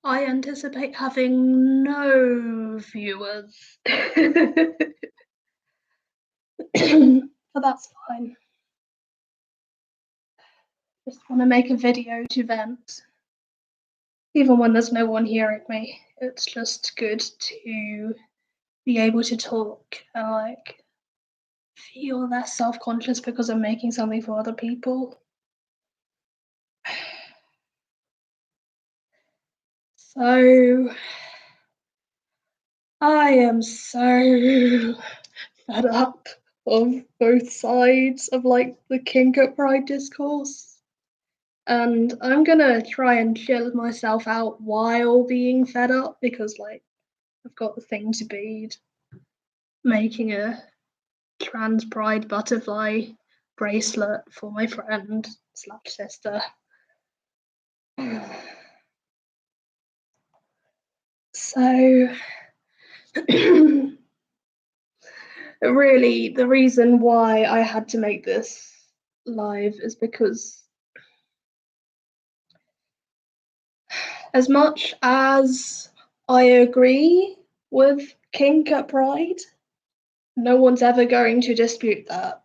I anticipate having no viewers. But that's fine. Just want to make a video to vent. Even when there's no one hearing me, it's just good to be able to talk and like feel less self-conscious because I'm making something for other people. So I am so fed up of both sides of like the kinker pride discourse. And I'm gonna try and chill myself out while being fed up because like I've got the thing to bead, making a trans pride butterfly bracelet for my friend slash sister. So really the reason why I had to make this live is because as much as I agree with kink at Pride, no one's ever going to dispute that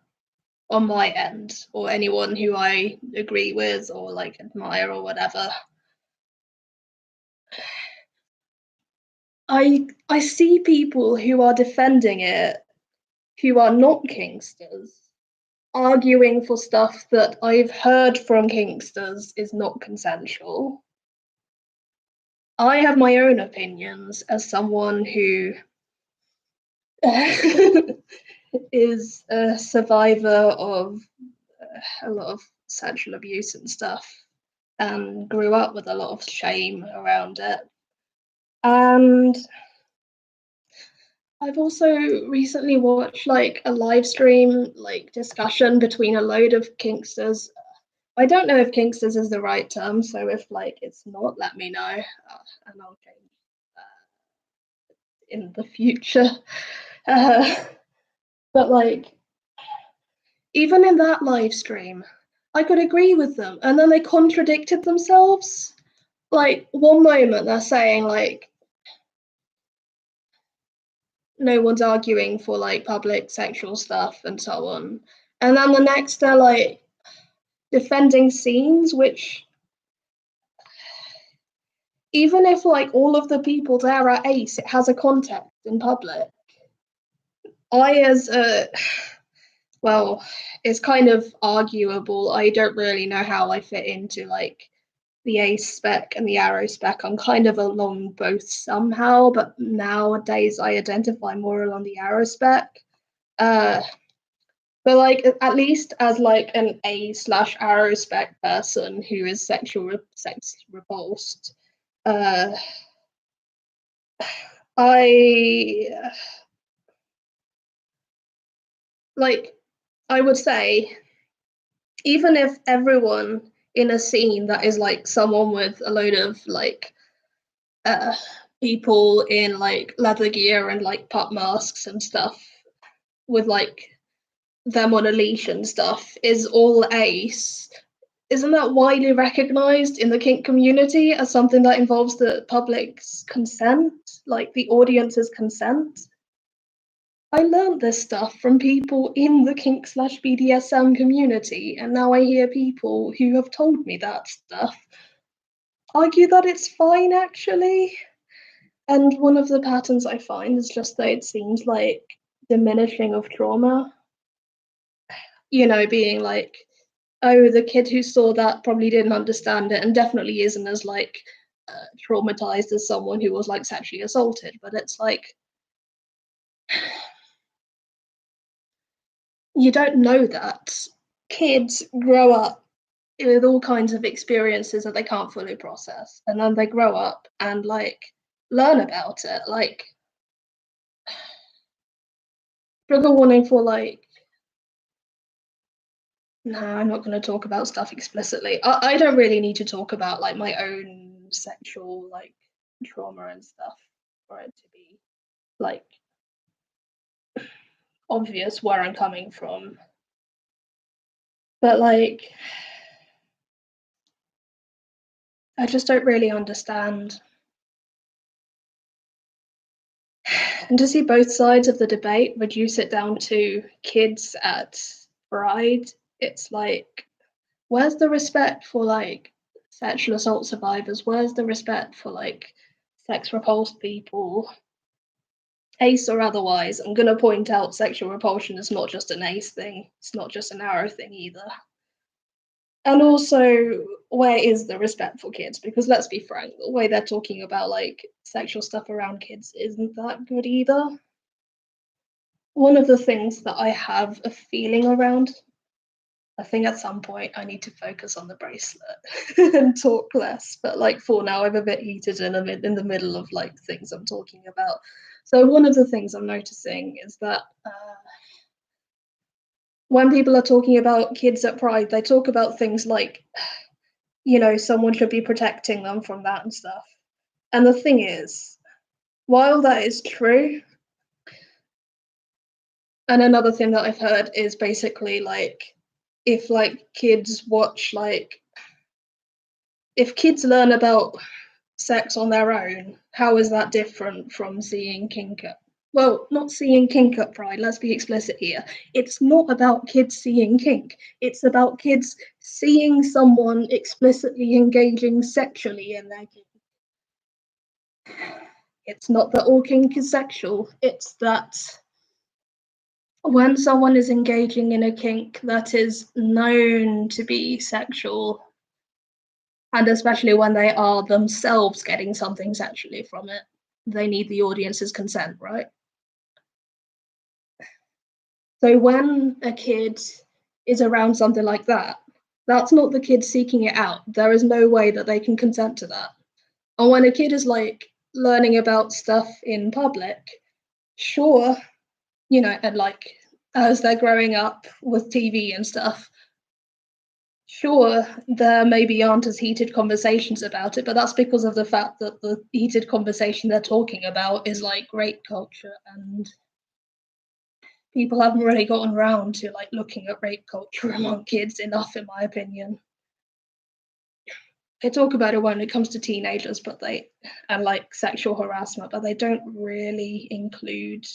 on my end or anyone who I agree with or like admire or whatever. I see people who are defending it who are not kinksters arguing for stuff that I've heard from kinksters is not consensual. I have my own opinions as someone who is a survivor of a lot of sexual abuse and stuff and grew up with a lot of shame around it. And I've also recently watched like a live stream like discussion between a load of kinksters. I don't know if kinksters is the right term, so if like it's not, let me know, and I'll change in the future. Uh, but like even in that live stream, I could agree with them, and then they contradicted themselves. Like one moment they're saying like no one's arguing for like public sexual stuff and so on, and then the next they're like defending scenes which even if like all of the people there are ace, it has a context in public. I as a well, it's kind of arguable. I don't really know how I fit into like the ace spec and the arrow spec. I'm kind of along both somehow, but nowadays I identify more along the arrow spec. Uh, but like at least as like an A slash arrow spec person who is sex repulsed, uh, I like I would say even if everyone in a scene that is like someone with a load of like uh people in like leather gear and like pup masks and stuff with like them on a leash and stuff is all ace, isn't that widely recognized in the kink community as something that involves the public's consent, like the audience's consent? I learned this stuff from people in the kink slash BDSM community, and now I hear people who have told me that stuff argue that it's fine actually. And one of the patterns I find is just that it seems like diminishing of trauma. You know, being like, oh, the kid who saw that probably didn't understand it and definitely isn't as like traumatized as someone who was like sexually assaulted. But it's like, you don't know that. Kids grow up with all kinds of experiences that they can't fully process. And then they grow up and like learn about it. Like trigger warning for like, no, I'm not going to talk about stuff explicitly. I don't really need to talk about like my own sexual like trauma and stuff for it to be like obvious where I'm coming from. But like, I just don't really understand And to see both sides of the debate, reduce it down to kids at Pride, it's like, where's the respect for like sexual assault survivors? Where's the respect for like sex repulsed people, ace or otherwise? I'm going to point out sexual repulsion is not just an ace thing, it's not just an arrow thing either. And also, where is the respect for kids? Because let's be frank, the way they're talking about like sexual stuff around kids isn't that good either. One of the things that I have a feeling around, I think at some point I need to focus on the bracelet and talk less. But like for now, I'm a bit heated in the middle of like things I'm talking about. So one of the things I'm noticing is that when people are talking about kids at Pride, they talk about things like, you know, someone should be protecting them from that and stuff. And the thing is, while that is true, and another thing that I've heard is basically like, if like kids watch like, if kids learn about sex on their own, how is that different from seeing kink at, well, not seeing kink at Pride, let's be explicit here. It's not about kids seeing kink. It's about kids seeing someone explicitly engaging sexually in their kink. It's not that all kink is sexual, it's that when someone is engaging in a kink that is known to be sexual, and especially when they are themselves getting something sexually from it, they need the audience's consent, right? So when a kid is around something like that, that's not the kid seeking it out. There is no way that they can consent to that. And when a kid is like learning about stuff in public, sure, you know, and like as they're growing up with TV and stuff, sure, there maybe aren't as heated conversations about it, but that's because of the fact that the heated conversation they're talking about is like rape culture, and people haven't really gotten around to like looking at rape culture among kids enough, in my opinion. They talk about it when it comes to teenagers, but they and like sexual harassment, but they don't really include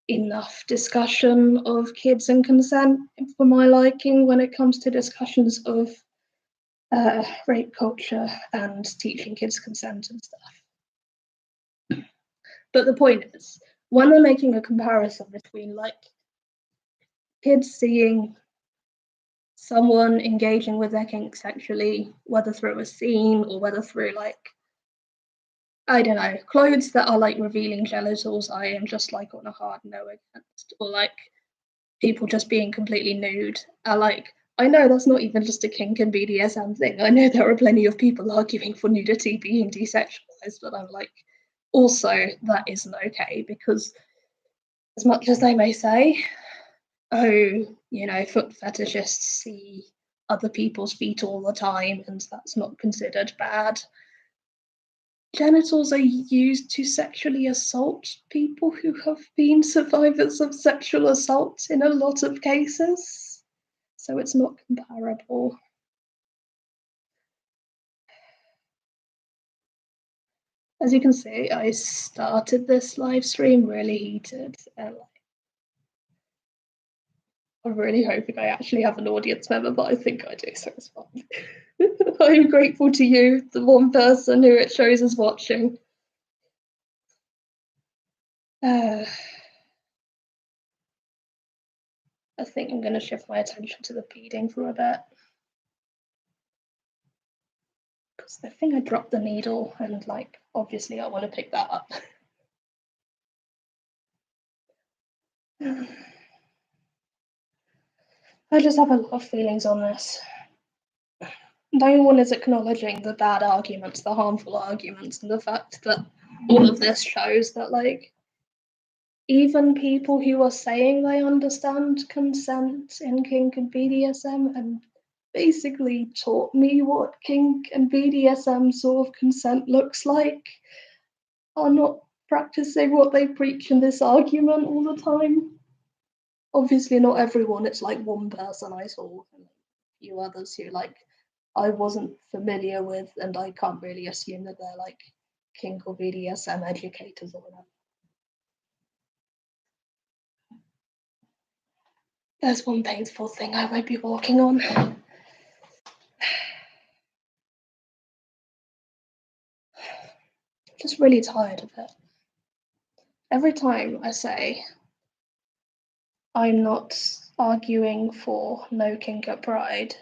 enough discussion of kids and consent for my liking when it comes to discussions of rape culture and teaching kids consent and stuff. But the point is, when they're making a comparison between like kids seeing someone engaging with their kink sexually, whether through a scene or whether through like, I don't know, clothes that are like revealing genitals, I am just like on a hard no against, or like people just being completely nude, are like, I know that's not even just a kink and BDSM thing. I know there are plenty of people arguing for nudity being desexualized, but I'm like, also that isn't okay, because as much as they may say, oh, you know, foot fetishists see other people's feet all the time and that's not considered bad. Genitals are used to sexually assault people who have been survivors of sexual assault in a lot of cases, so it's not comparable. As you can see, I started this live stream really heated, and I'm really hoping I actually have an audience member, but I think I do, so it's fine. I'm grateful to you, the one person who it shows is watching. I think I'm going to shift my attention to the beading for a bit. Because I think I dropped the needle, and like, obviously I want to pick that up. I just have a lot of feelings on this. No one is acknowledging the bad arguments, the harmful arguments, and the fact that all of this shows that, like, even people who are saying they understand consent in kink and BDSM and basically taught me what kink and BDSM sort of consent looks like are not practicing what they preach in this argument all the time. Obviously, not everyone, it's like one person I saw and a few others who, like, I wasn't familiar with, and I can't really assume that they're like kink or BDSM educators or whatever. There's one painful thing I won't be walking on. Just really tired of it. Every time I say I'm not arguing for no kinker pride,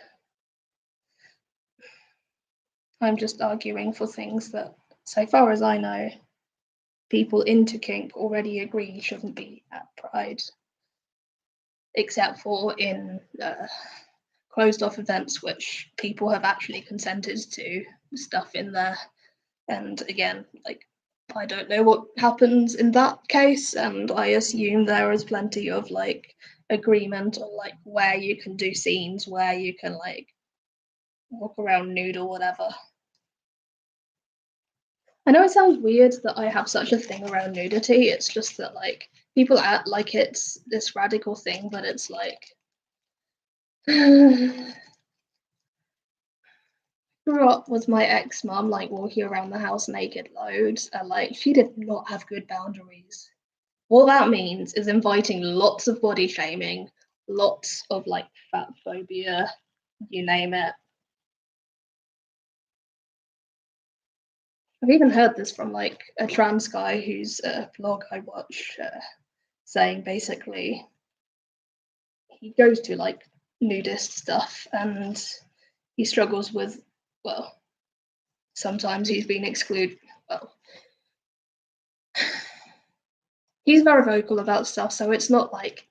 I'm just arguing for things that, so far as I know, people into kink already agree shouldn't be at pride, except for in closed off events which people have actually consented to stuff in there. And again, like, I don't know what happens in that case, and I assume there is plenty of like agreement on like where you can do scenes, where you can like walk around nude or whatever. I know it sounds weird that I have such a thing around nudity. It's just that like people act like it's this radical thing, but it's like grew up with my ex-mum like walking around the house naked loads, and like she did not have good boundaries. What that means is inviting lots of body shaming, lots of like fat phobia, you name it. I've even heard this from like a trans guy whose blog I watch, saying basically he goes to like nudist stuff and he struggles with, well, sometimes he's been excluded. Well, he's very vocal about stuff, so it's not like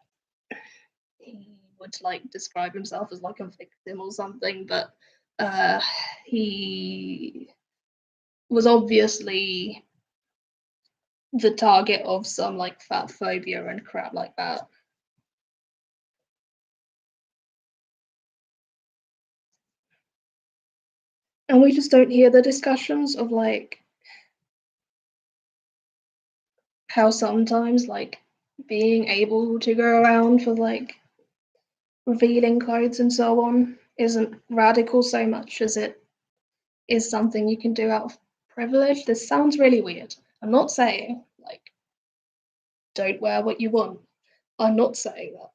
he would like describe himself as like a victim or something, but he was obviously the target of some like fat phobia and crap like that. And we just don't hear the discussions of like how sometimes like being able to go around for like revealing clothes and so on isn't radical so much as it is something you can do out of privilege. This sounds really weird. I'm not saying like don't wear what you want. I'm not saying that.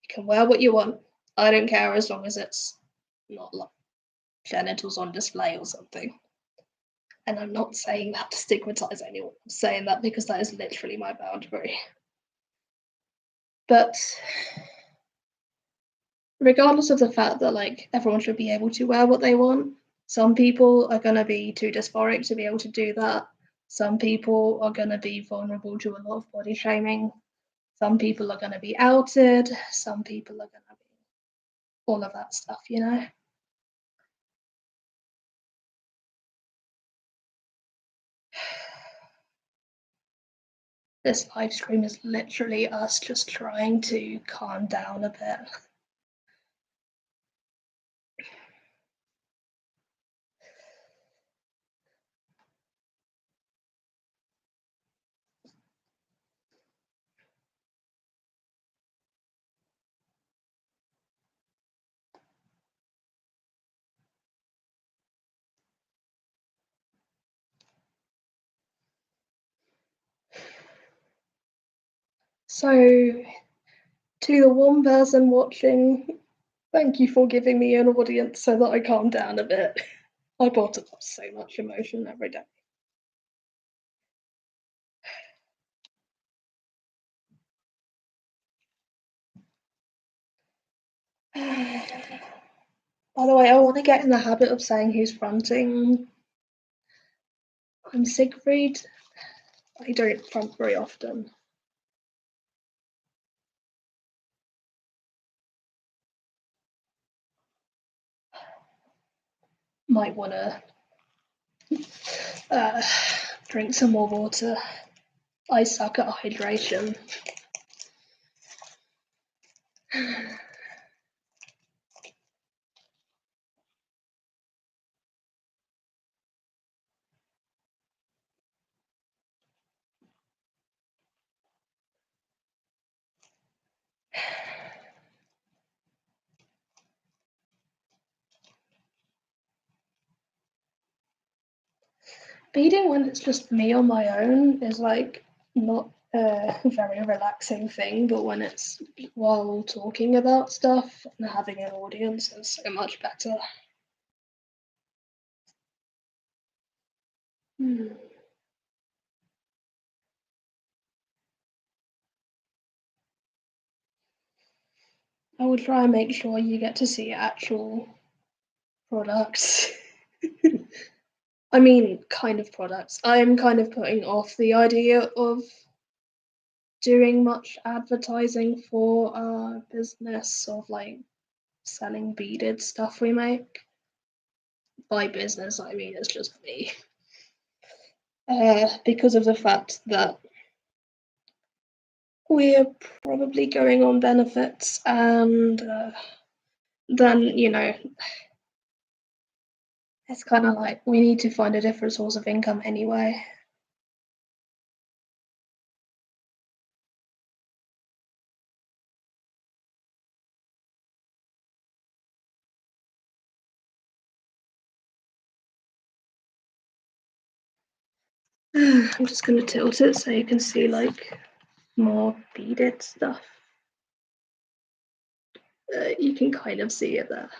You can wear what you want. I don't care as long as it's not like genitals on display or something. And I'm not saying that to stigmatize anyone. I'm saying that because that is literally my boundary. But regardless of the fact that like everyone should be able to wear what they want, some people are going to be too dysphoric to be able to do that. Some people are going to be vulnerable to a lot of body shaming. Some people are going to be outed. Some people are going to be all of that stuff, you know? This live stream is literally us just trying to calm down a bit. So, to the one person watching, thank you for giving me an audience so that I calm down a bit. I bottle up so much emotion every day. By the way, I want to get in the habit of saying who's fronting. I'm Siegfried. I don't front very often. Might want to drink some more water. I suck at hydration. Beading when it's just me on my own is like not a very relaxing thing, but when it's while talking about stuff and having an audience, it's so much better. I will try and make sure you get to see actual products. I mean, kind of products. I'm kind of putting off the idea of doing much advertising for our business of like selling beaded stuff we make. By business, I mean it's just me. Because of the fact that we're probably going on benefits, and then, you know, it's kind of like we need to find a different source of income anyway. I'm just going to tilt it so you can see like more beaded stuff. You can kind of see it there.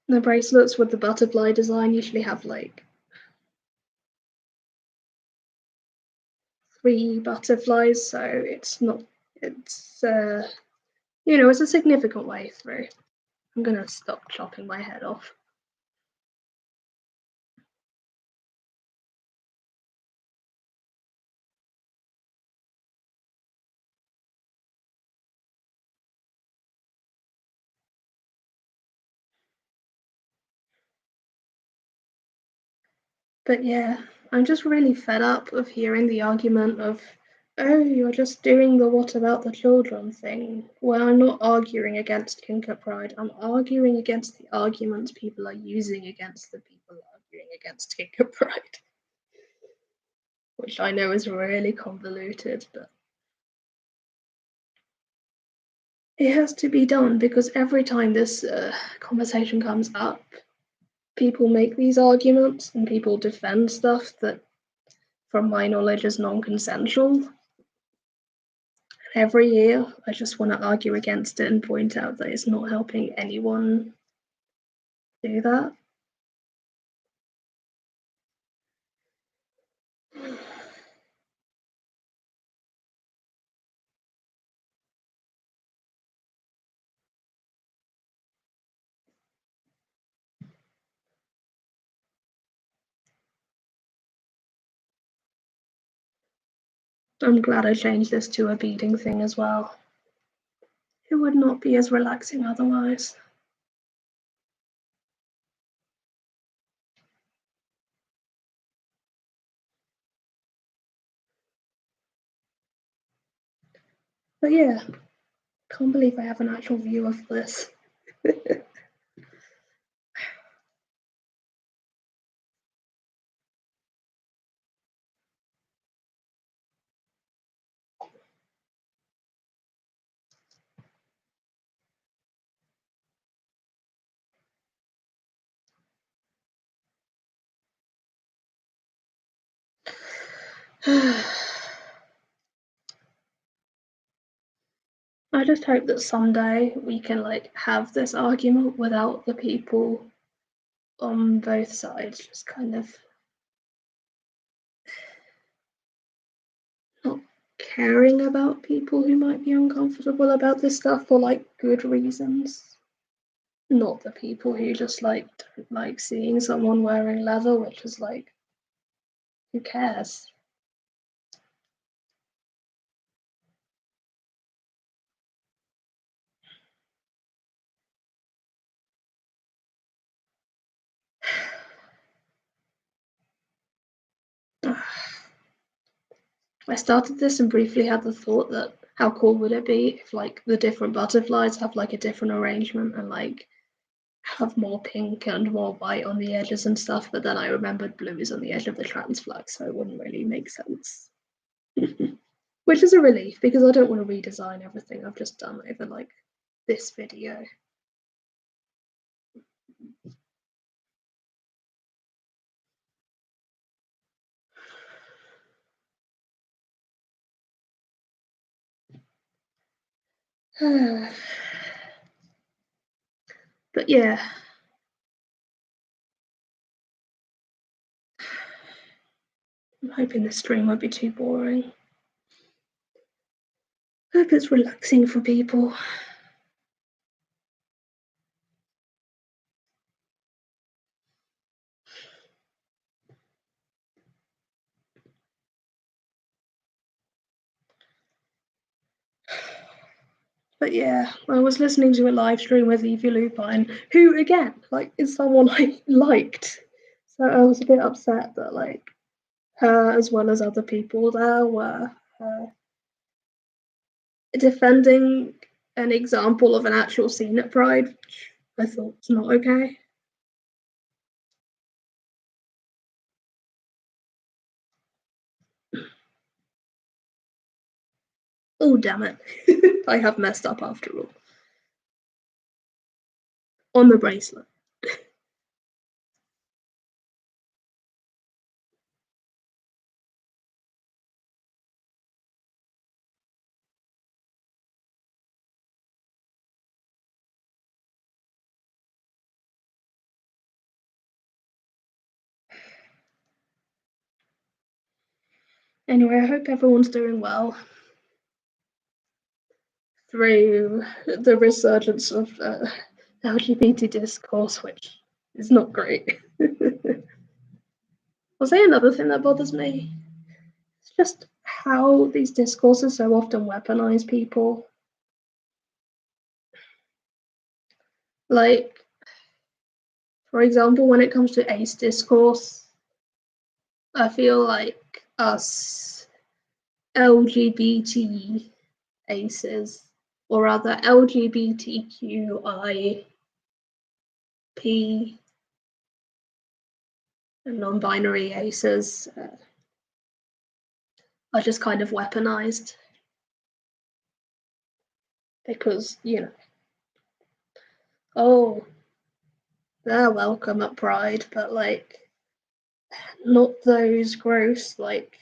The bracelets with the butterfly design usually have like 3 butterflies, so it's not, it's you know, it's a significant way through. I'm gonna stop chopping my head off. But yeah, I'm just really fed up of hearing the argument of, oh, you're just doing the what about the children thing. Well, I'm not arguing against kinker pride. I'm arguing against the arguments people are using against the people arguing against kinker pride. Which I know is really convoluted, but it has to be done because every time this conversation comes up, people make these arguments and people defend stuff that, from my knowledge, is non-consensual. Every year, I just want to argue against it and point out that it's not helping anyone do that. I'm glad I changed this to a beading thing as well. It would not be as relaxing otherwise. But yeah, can't believe I have an actual view of this. I just hope that someday we can like have this argument without the people on both sides just kind of not caring about people who might be uncomfortable about this stuff for like good reasons. Not the people who just like don't like seeing someone wearing leather, which is like, who cares? I started this and briefly had the thought that how cool would it be if like the different butterflies have like a different arrangement and like have more pink and more white on the edges and stuff, but then I remembered blue is on the edge of the trans flag, so it wouldn't really make sense. Which is a relief because I don't want to redesign everything I've just done over like this video. But yeah. I'm hoping this stream won't be too boring. Hope it's relaxing for people. But yeah, I was listening to a live stream with Evie Lupine, who again, like, is someone I liked. So I was a bit upset that like her as well as other people there were defending an example of an actual scene at Pride, which I thought was not okay. Oh damn it. I have messed up after all. On the bracelet. Anyway, I hope everyone's doing well through the resurgence of LGBT discourse, which is not great. I'll say another thing that bothers me. It's just how these discourses so often weaponize people. Like, for example, when it comes to ace discourse, I feel like us LGBT aces, or rather LGBTQIP and non-binary aces, are just kind of weaponized. Because, you know, oh, they're welcome at Pride, but like, not those gross, like,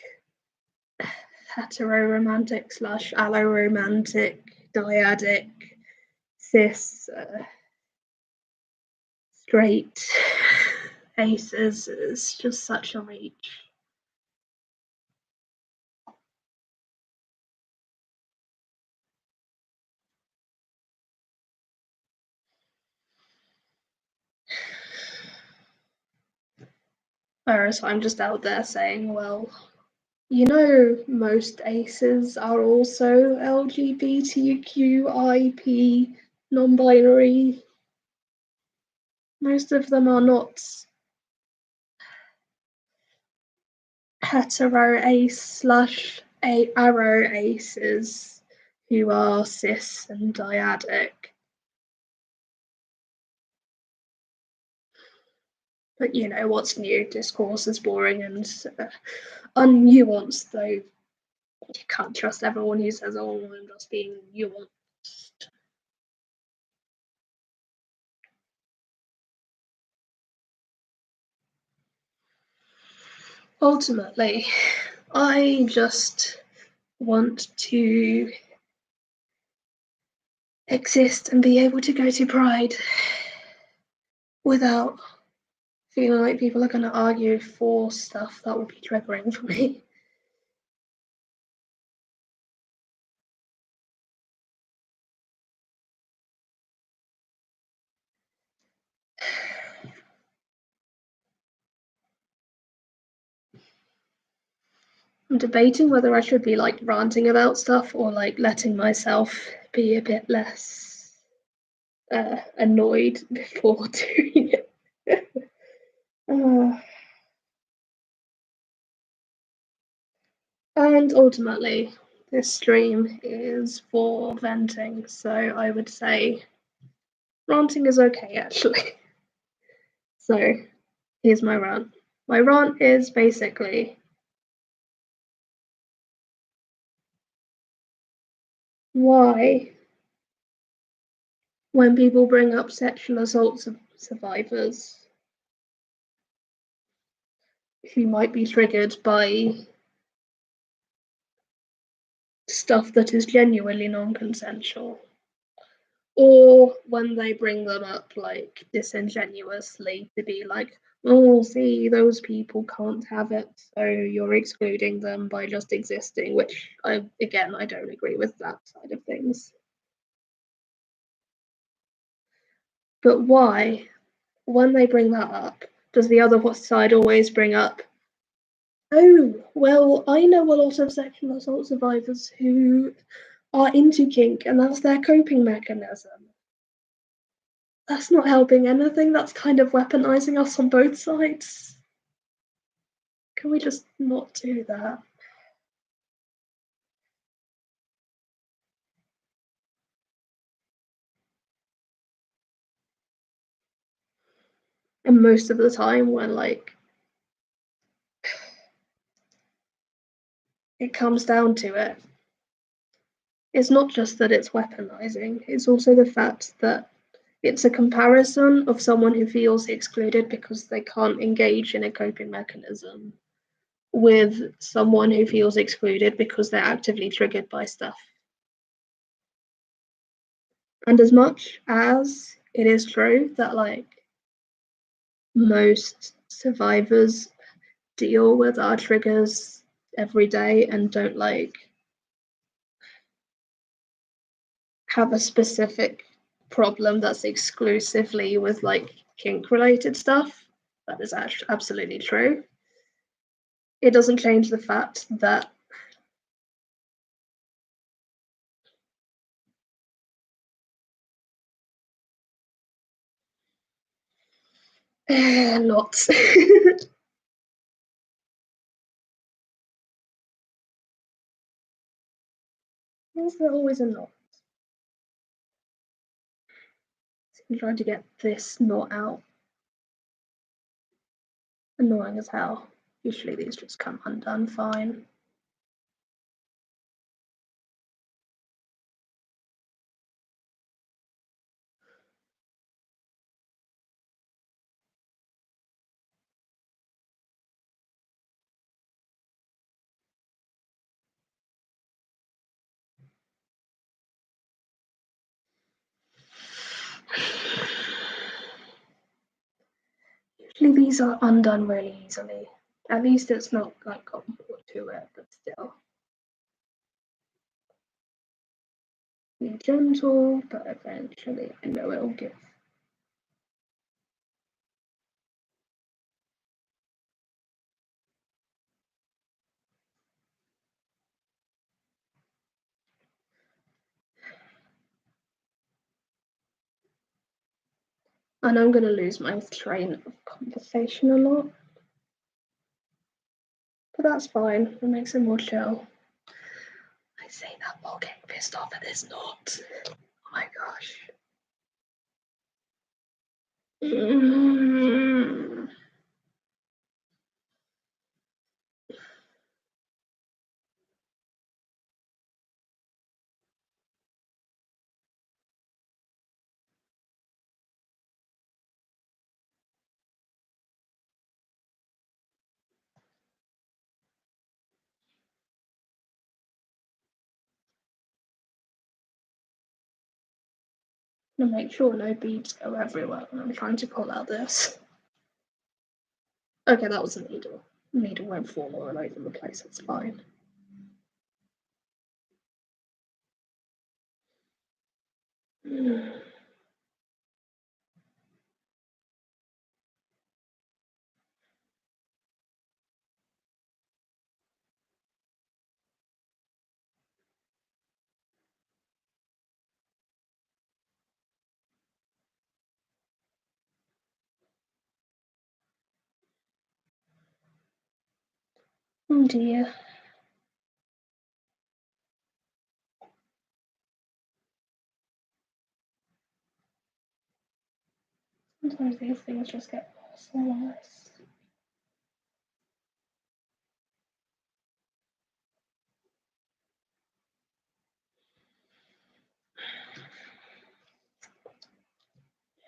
hetero-romantic / allo-romantic, dyadic, cis, straight aces. Is just such a reach. Whereas I'm just out there saying, well, you know, most aces are also LGBTQIP, non-binary. Most of them are not hetero ace / arrow aces who are cis and dyadic. But you know, what's new? Discourse is boring and unnuanced, though you can't trust everyone who says, oh, I'm just being nuanced. Ultimately, I just want to exist and be able to go to Pride without feeling like people are going to argue for stuff that would be triggering for me. I'm debating whether I should be like ranting about stuff or like letting myself be a bit less annoyed before doing it. And ultimately, this stream is for venting, so I would say ranting is okay actually. So here's my rant. My rant is basically why, when people bring up sexual assault survivors who might be triggered by stuff that is genuinely non-consensual, or when they bring them up like disingenuously to be like, oh, see, those people can't have it, so you're excluding them by just existing, which I don't agree with that side of things. But why, when they bring that up, does the other side always bring up, oh, well, I know a lot of sexual assault survivors who are into kink and that's their coping mechanism? That's not helping anything. That's kind of weaponizing us on both sides. Can we just not do that? And most of the time, when like it comes down to it, it's not just that it's weaponizing, it's also the fact that it's a comparison of someone who feels excluded because they can't engage in a coping mechanism with someone who feels excluded because they're actively triggered by stuff. And as much as it is true that like most survivors deal with our triggers every day and don't like have a specific problem that's exclusively with like kink related stuff, that is actually absolutely true. It doesn't change the fact that lots. Is there always a knot? I'm trying to get this knot out. Annoying as hell. Usually these just come undone fine. Usually these are undone really easily. At least it's not like got more to it, but still. Be gentle, but eventually I know it'll give. And I'm gonna lose my train of conversation a lot. But that's fine, it makes it more chill. I say that while getting pissed off at this knot. Oh my gosh. Mm. To make sure no beads go everywhere when I'm trying to pull out this. Okay, that was a needle. Needle won't fall all over the place, it's fine. Oh dear. Sometimes these things just get worse and worse.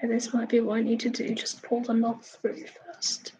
Yeah, this might be what I need to do, just pull the knot through first.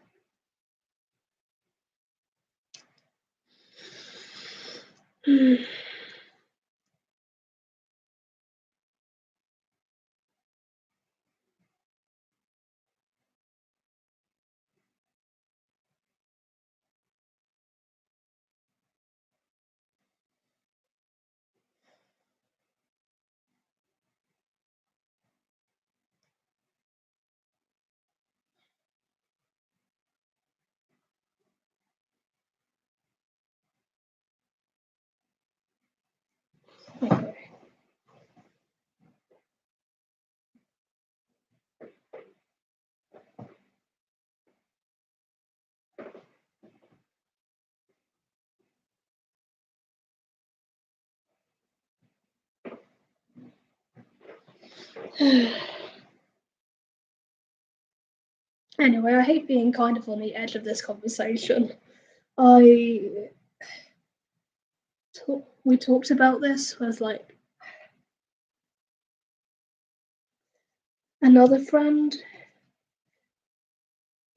Anyway, I hate being kind of on the edge of this conversation. We talked about this with like another friend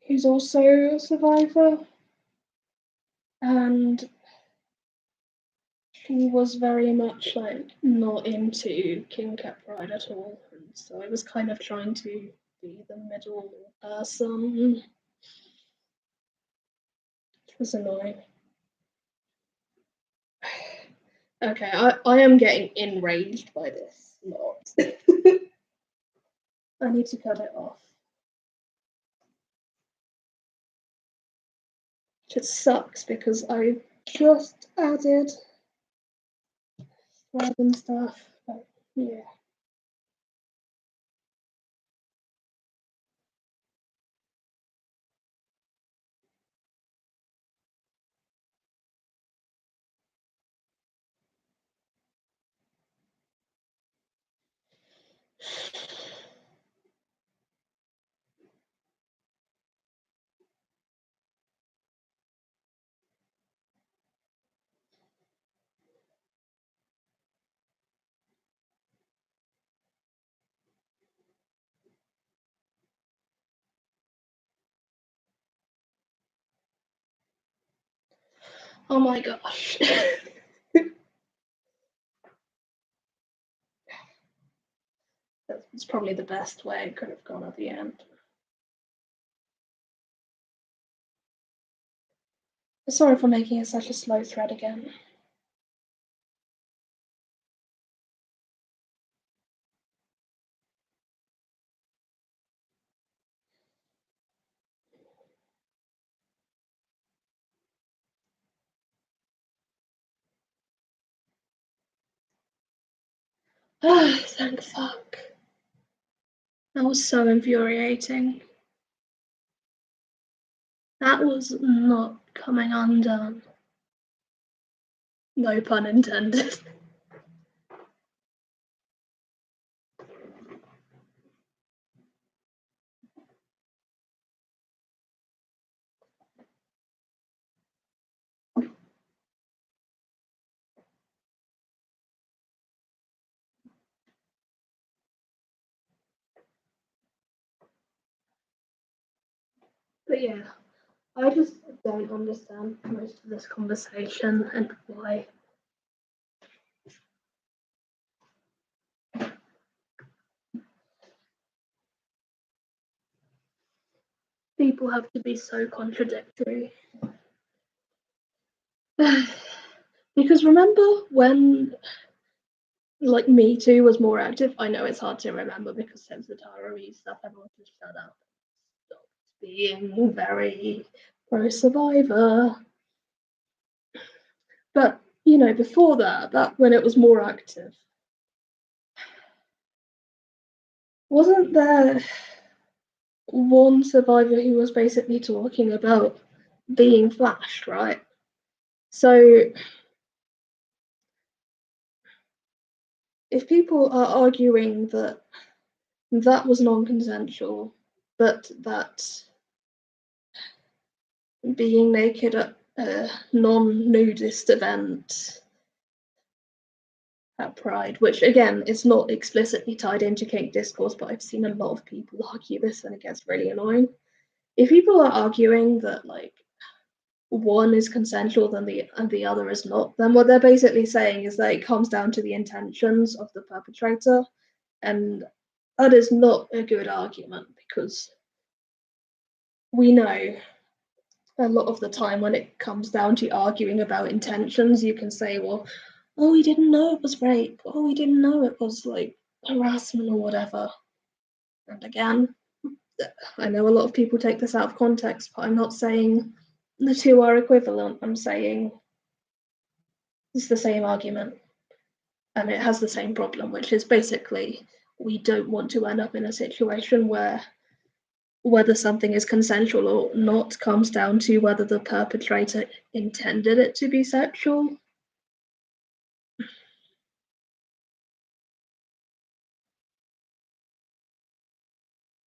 who's also a survivor, and she was very much like not into kinker pride at all, and so I was kind of trying to be the middle person. It was annoying. Okay, I am getting enraged by this lot. I need to cut it off. It just sucks because I just added thread and stuff, but yeah. Oh my gosh. That's probably the best way it could have gone at the end. Sorry for making it such a slow thread again. Oh, thank fuck. That was so infuriating. That was not coming undone. No pun intended. But yeah, I just don't understand most of this conversation and why people have to be so contradictory. Because remember when like Me Too was more active? I know it's hard to remember because since the Tara Reid stuff, everyone just shut up, stopped being very pro survivor. But you know, before that when it was more active, wasn't there one survivor who was basically talking about being flashed, right? So if people are arguing that that was non-consensual, but that being naked at a non-nudist event at Pride, which again is not explicitly tied into kink discourse, but I've seen a lot of people argue this and it gets really annoying. If people are arguing that like one is consensual and the other is not, then what they're basically saying is that it comes down to the intentions of the perpetrator, and that is not a good argument because we know a lot of the time when it comes down to arguing about intentions, you can say, well, oh, we didn't know it was rape, oh, we didn't know it was like harassment or whatever. And again, I know a lot of people take this out of context, but I'm not saying the two are equivalent. I'm saying it's the same argument and it has the same problem, which is basically we don't want to end up in a situation where whether something is consensual or not comes down to whether the perpetrator intended it to be sexual.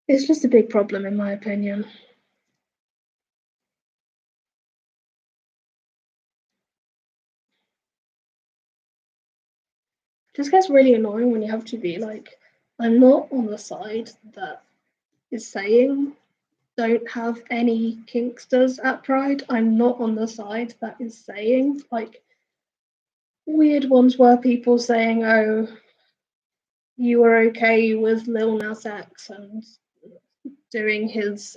It's just a big problem, in my opinion. It just gets really annoying when you have to be like, I'm not on the side that is saying don't have any kinksters at Pride. I'm not on the side that is saying like weird ones where people saying, oh, you were okay with Lil Nas X and doing his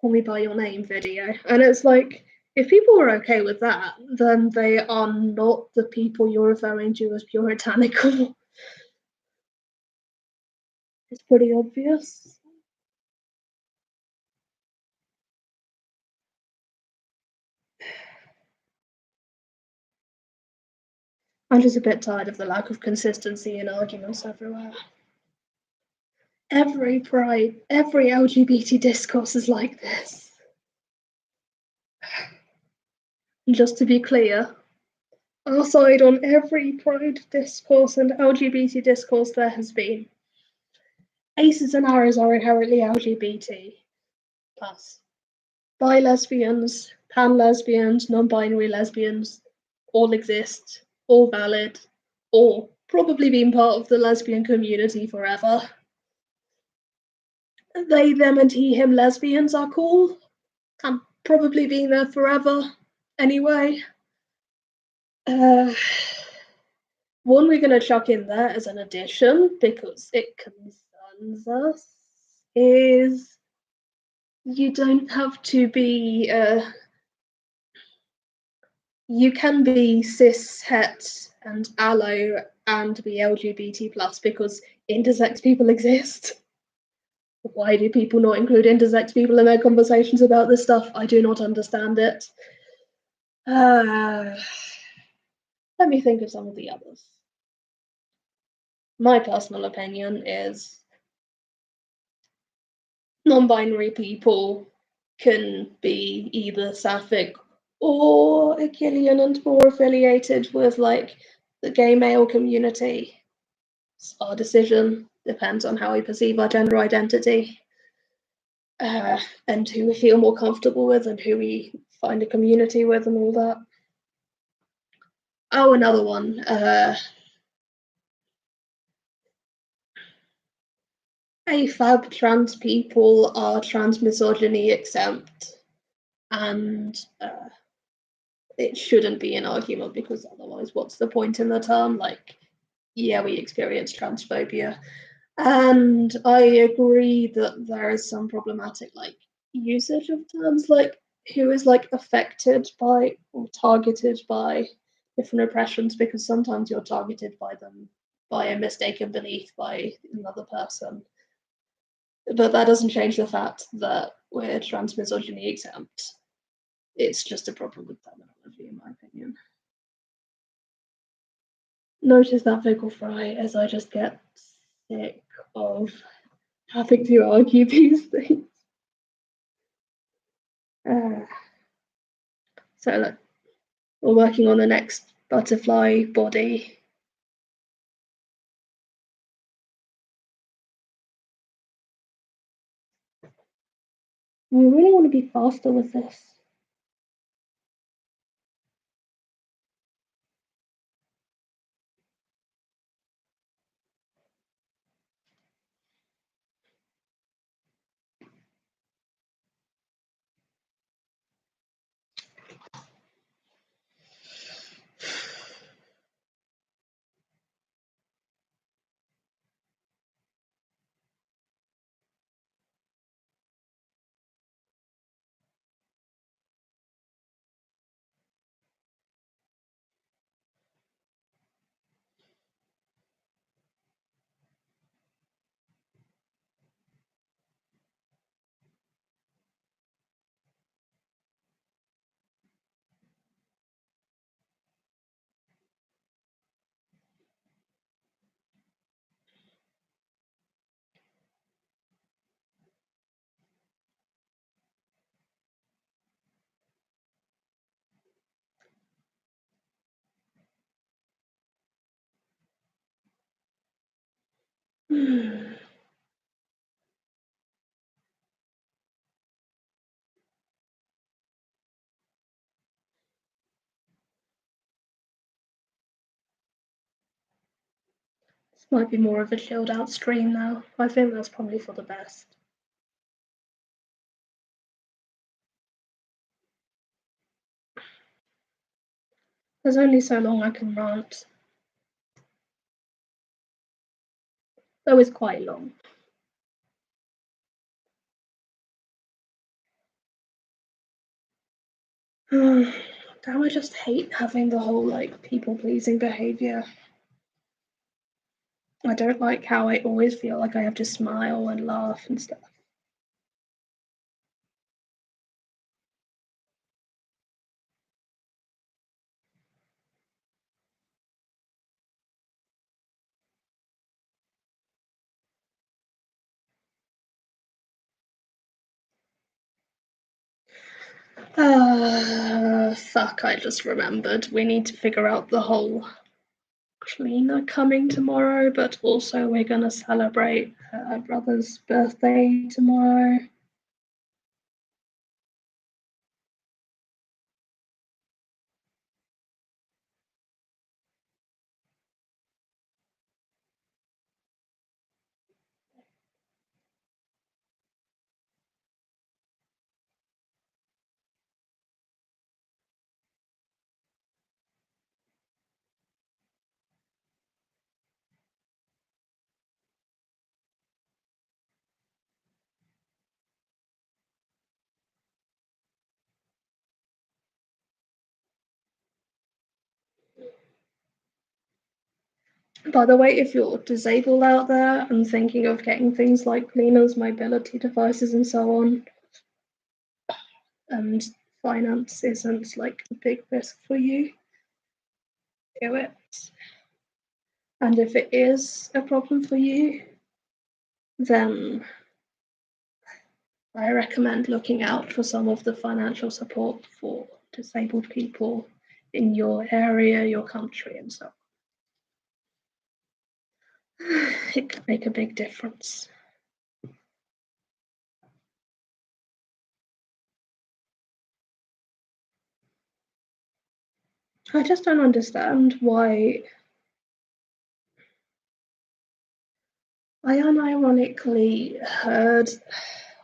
Call Me By Your Name video. And it's like, if people were okay with that, then they are not the people you're referring to as puritanical. It's pretty obvious. I'm just a bit tired of the lack of consistency in arguments everywhere. Every pride, every LGBT discourse is like this. And just to be clear, our side on every pride discourse and LGBT discourse there has been. Aces and arrows are inherently LGBT. Plus, bi lesbians, pan lesbians, non binary lesbians all exist, all valid, or probably been part of the lesbian community forever. They, them, and he, him lesbians are cool, and probably been there forever anyway. One we're going to chuck in there as an addition because it concerns us is you don't have to be you can be cis het and allo and be LGBT plus because intersex people exist. Why do people not include intersex people in their conversations about this stuff? I do not understand it. Let me think of some of the others. My personal opinion is non-binary people can be either sapphic or Achillean and more affiliated with like the gay male community. It's our decision, depends on how we perceive our gender identity, and who we feel more comfortable with and who we find a community with and all that. Oh, another one. AFAB trans people are trans misogyny exempt, and it shouldn't be an argument because otherwise, what's the point in the term? Like, yeah, we experience transphobia, and I agree that there is some problematic like usage of terms like who is like affected by or targeted by different oppressions because sometimes you're targeted by them by a mistaken belief by another person. But that doesn't change the fact that we're trans misogyny exempt. It's just a problem with terminology, in my opinion. Notice that vocal fry as I just get sick of having to argue these things. So look, we're working on the next butterfly body. We really want to be faster with this. This might be more of a chilled out stream now. I think that's probably for the best. There's only so long I can rant. Though it's quite long. Damn, I just hate having the whole like people pleasing behaviour. I don't like how I always feel like I have to smile and laugh and stuff. Fuck, I just remembered. We need to figure out the whole cleaner coming tomorrow, but also we're gonna celebrate her brother's birthday tomorrow. By the way, if you're disabled out there and thinking of getting things like cleaners, mobility devices, and so on, and finance isn't like a big risk for you, do it. And if it is a problem for you, then I recommend looking out for some of the financial support for disabled people in your area, your country, and so on. It could make a big difference. I just don't understand why I unironically heard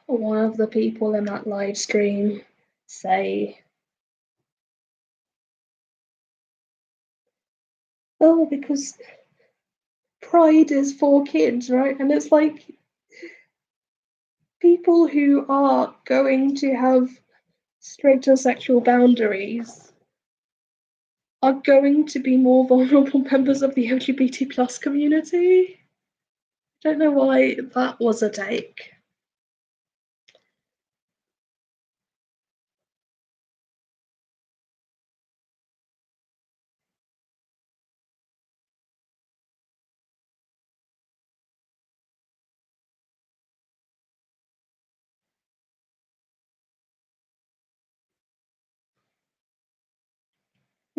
one of the people in that live stream say, oh, because pride is for kids, right? And it's like people who are going to have straighter sexual boundaries are going to be more vulnerable members of the LGBT plus community. I don't know why that was a take.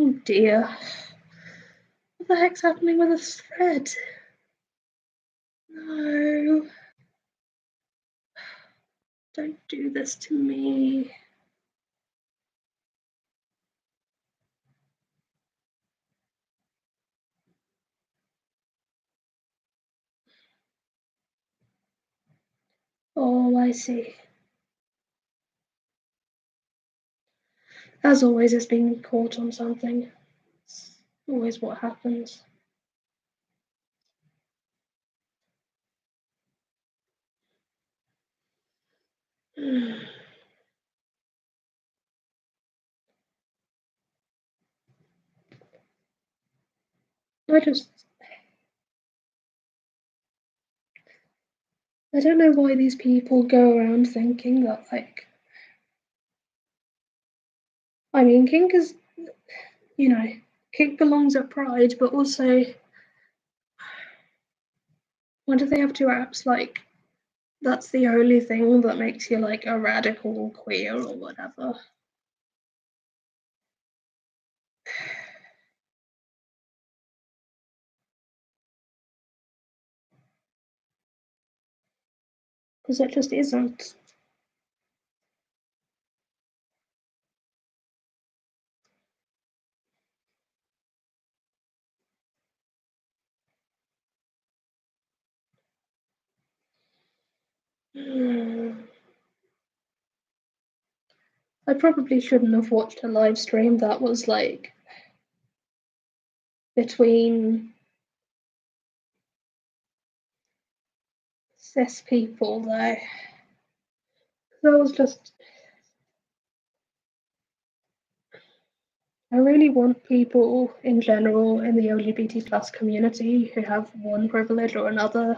Oh dear. What the heck's happening with this thread? No. Don't do this to me. Oh, I see. As always, it's being caught on something. It's always what happens. I don't know why these people go around thinking that, like, I mean, kink is, you know, kink belongs at Pride, but also, why do they have to act like that's the only thing that makes you like a radical queer or whatever? Because it just isn't. I probably shouldn't have watched a live stream that was like between cis people, though. That was just. I really want people in general in the LGBT plus community who have one privilege or another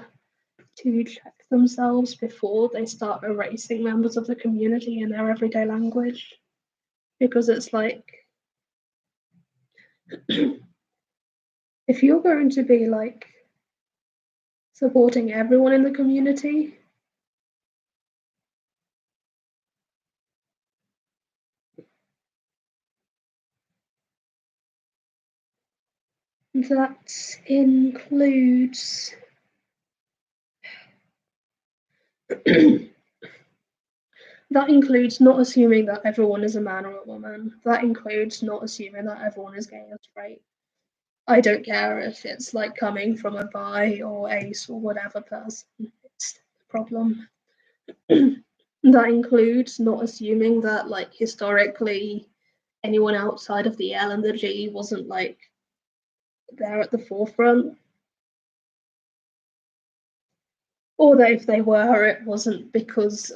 to check themselves before they start erasing members of the community in their everyday language. Because it's like, if you're going to be like supporting everyone in the community, that includes that includes not assuming that everyone is a man or a woman. That includes not assuming that everyone is gay or straight. I don't care if it's like coming from a bi or ace or whatever person. It's a problem. That includes not assuming that like historically anyone outside of the L and the G wasn't like there at the forefront. Or that if they were, it wasn't because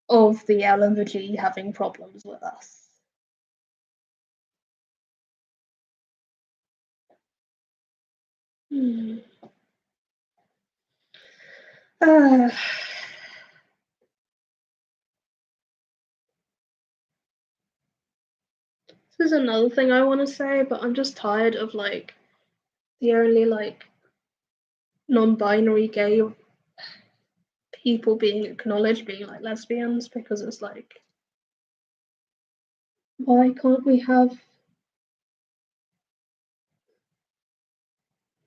of the L and the G having problems with us. This is another thing I want to say, but I'm just tired of like the only like non-binary gay people being acknowledged being like lesbians, because it's like, why can't we have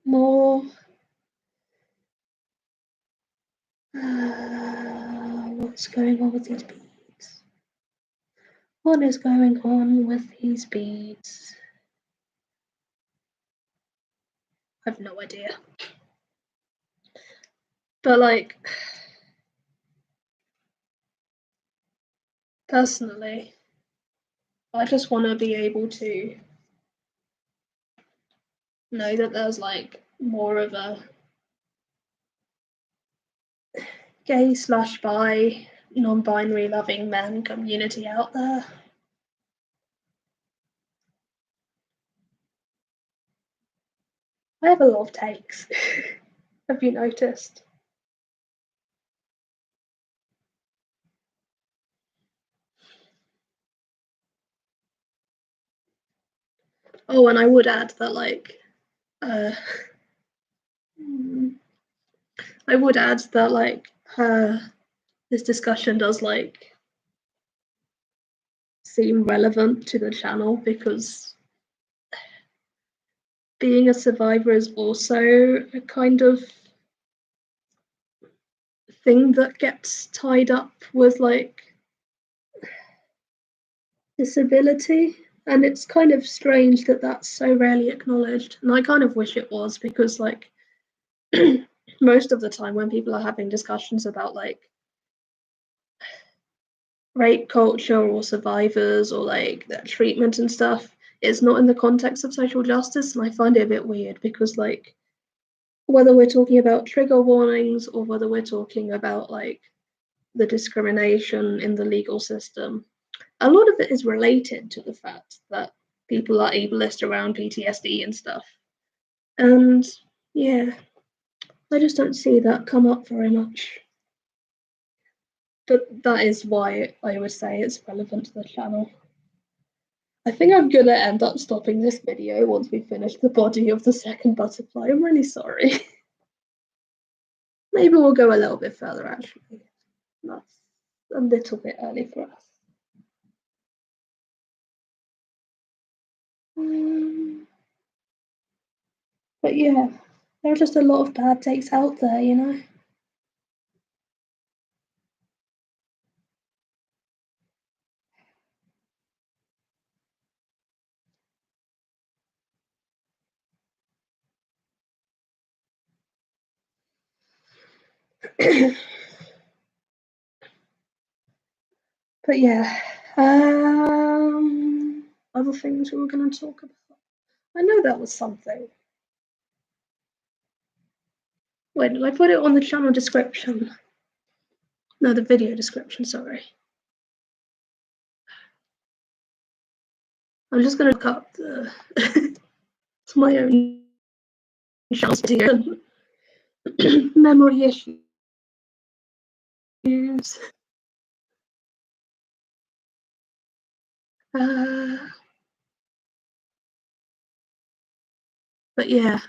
more what's going on with these beads? What is going on with these beads? I have no idea. But like, personally, I just want to be able to know that there's like more of a gay / bi non-binary loving men community out there. I have a lot of takes. Have you noticed? Oh, and I would add that like I would add that like this discussion does like seem relevant to the channel, because being a survivor is also a kind of thing that gets tied up with like disability, and it's kind of strange that that's so rarely acknowledged, and I kind of wish it was, because like most of the time when people are having discussions about like rape culture or survivors or like their treatment and stuff, it's not in the context of social justice, and I find it a bit weird, because like whether we're talking about trigger warnings or whether we're talking about like the discrimination in the legal system, a lot of it is related to the fact that people are ableist around PTSD and stuff. And yeah, I just don't see that come up very much. But that is why I would say it's relevant to the channel. I think I'm gonna end up stopping this video once we finish the body of the second butterfly. I'm really sorry. Maybe we'll go a little bit further, actually. That's a little bit early for us. But yeah, there are just a lot of bad takes out there, you know? But yeah, other things we were going to talk about. I know that was something. Wait, did I put it on the channel description? No, the video description, sorry. I'm just going to look up the to my own channel memory issues. But yeah,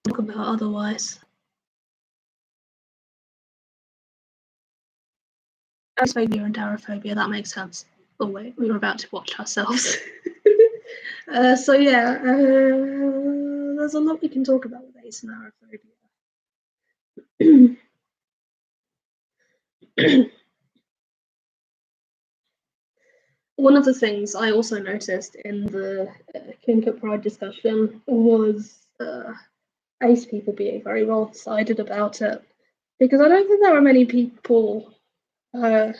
talk about otherwise. Acephobia and arophobia, that makes sense. Oh wait, we were about to watch ourselves. So yeah, there's a lot we can talk about with ace and arophobia. One of the things I also noticed in the kinker pride discussion was ace people being very one-sided about it, because I don't think there are many people who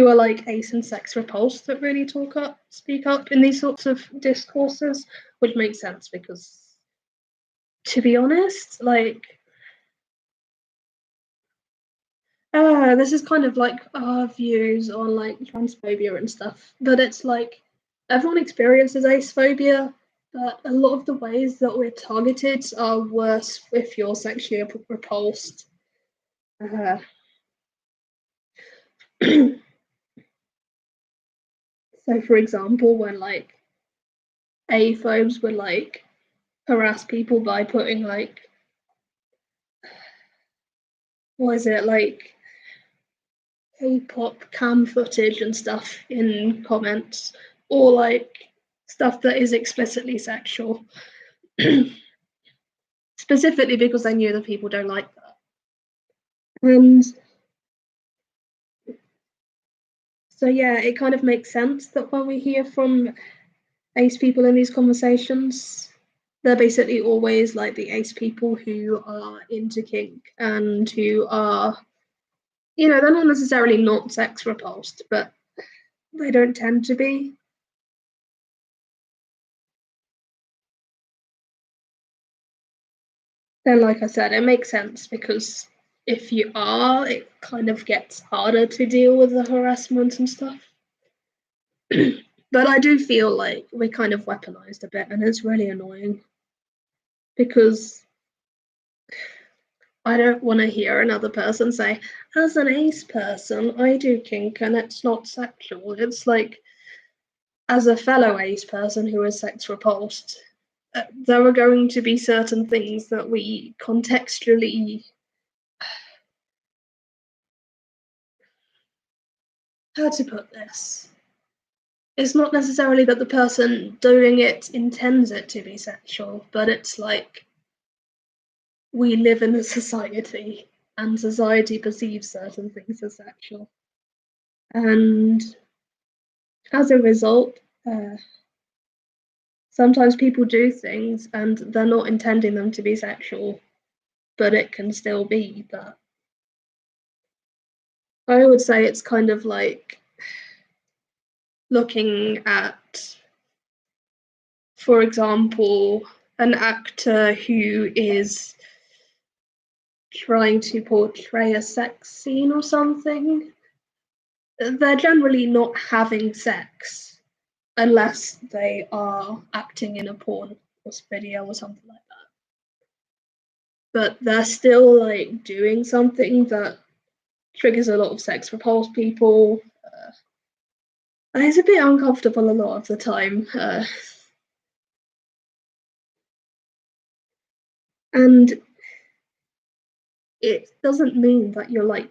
are like ace and sex repulsed that really speak up in these sorts of discourses, which makes sense because, to be honest, like this is kind of like our views on like transphobia and stuff, but it's like everyone experiences acephobia, but a lot of the ways that we're targeted are worse if you're sexually repulsed. So, for example, when like aphobes would like harass people by putting like, what is it, like K-pop cam footage and stuff in comments, or like stuff that is explicitly sexual, specifically because they knew that people don't like that. And so yeah, it kind of makes sense that when we hear from ace people in these conversations, they're basically always like the ace people who are into kink and who are, you know, they're not necessarily not sex repulsed, but they don't tend to be. Then, like I said, it makes sense because if you are, it kind of gets harder to deal with the harassment and stuff. But I do feel like we're kind of weaponized a bit, and it's really annoying because I don't want to hear another person say, as an ace person, I do kink and it's not sexual. It's like, as a fellow ace person who is sex repulsed, there are going to be certain things that we contextually, how to put this? It's not necessarily that the person doing it intends it to be sexual, but it's like we live in a society and society perceives certain things as sexual. And as a result, sometimes people do things and they're not intending them to be sexual, but it can still be that. I would say it's kind of like looking at, for example, an actor who is trying to portray a sex scene or something. They're generally not having sex unless they are acting in a porn or video or something like that. But they're still like doing something that triggers a lot of sex repulsed people. It's a bit uncomfortable a lot of the time. And it doesn't mean that you're like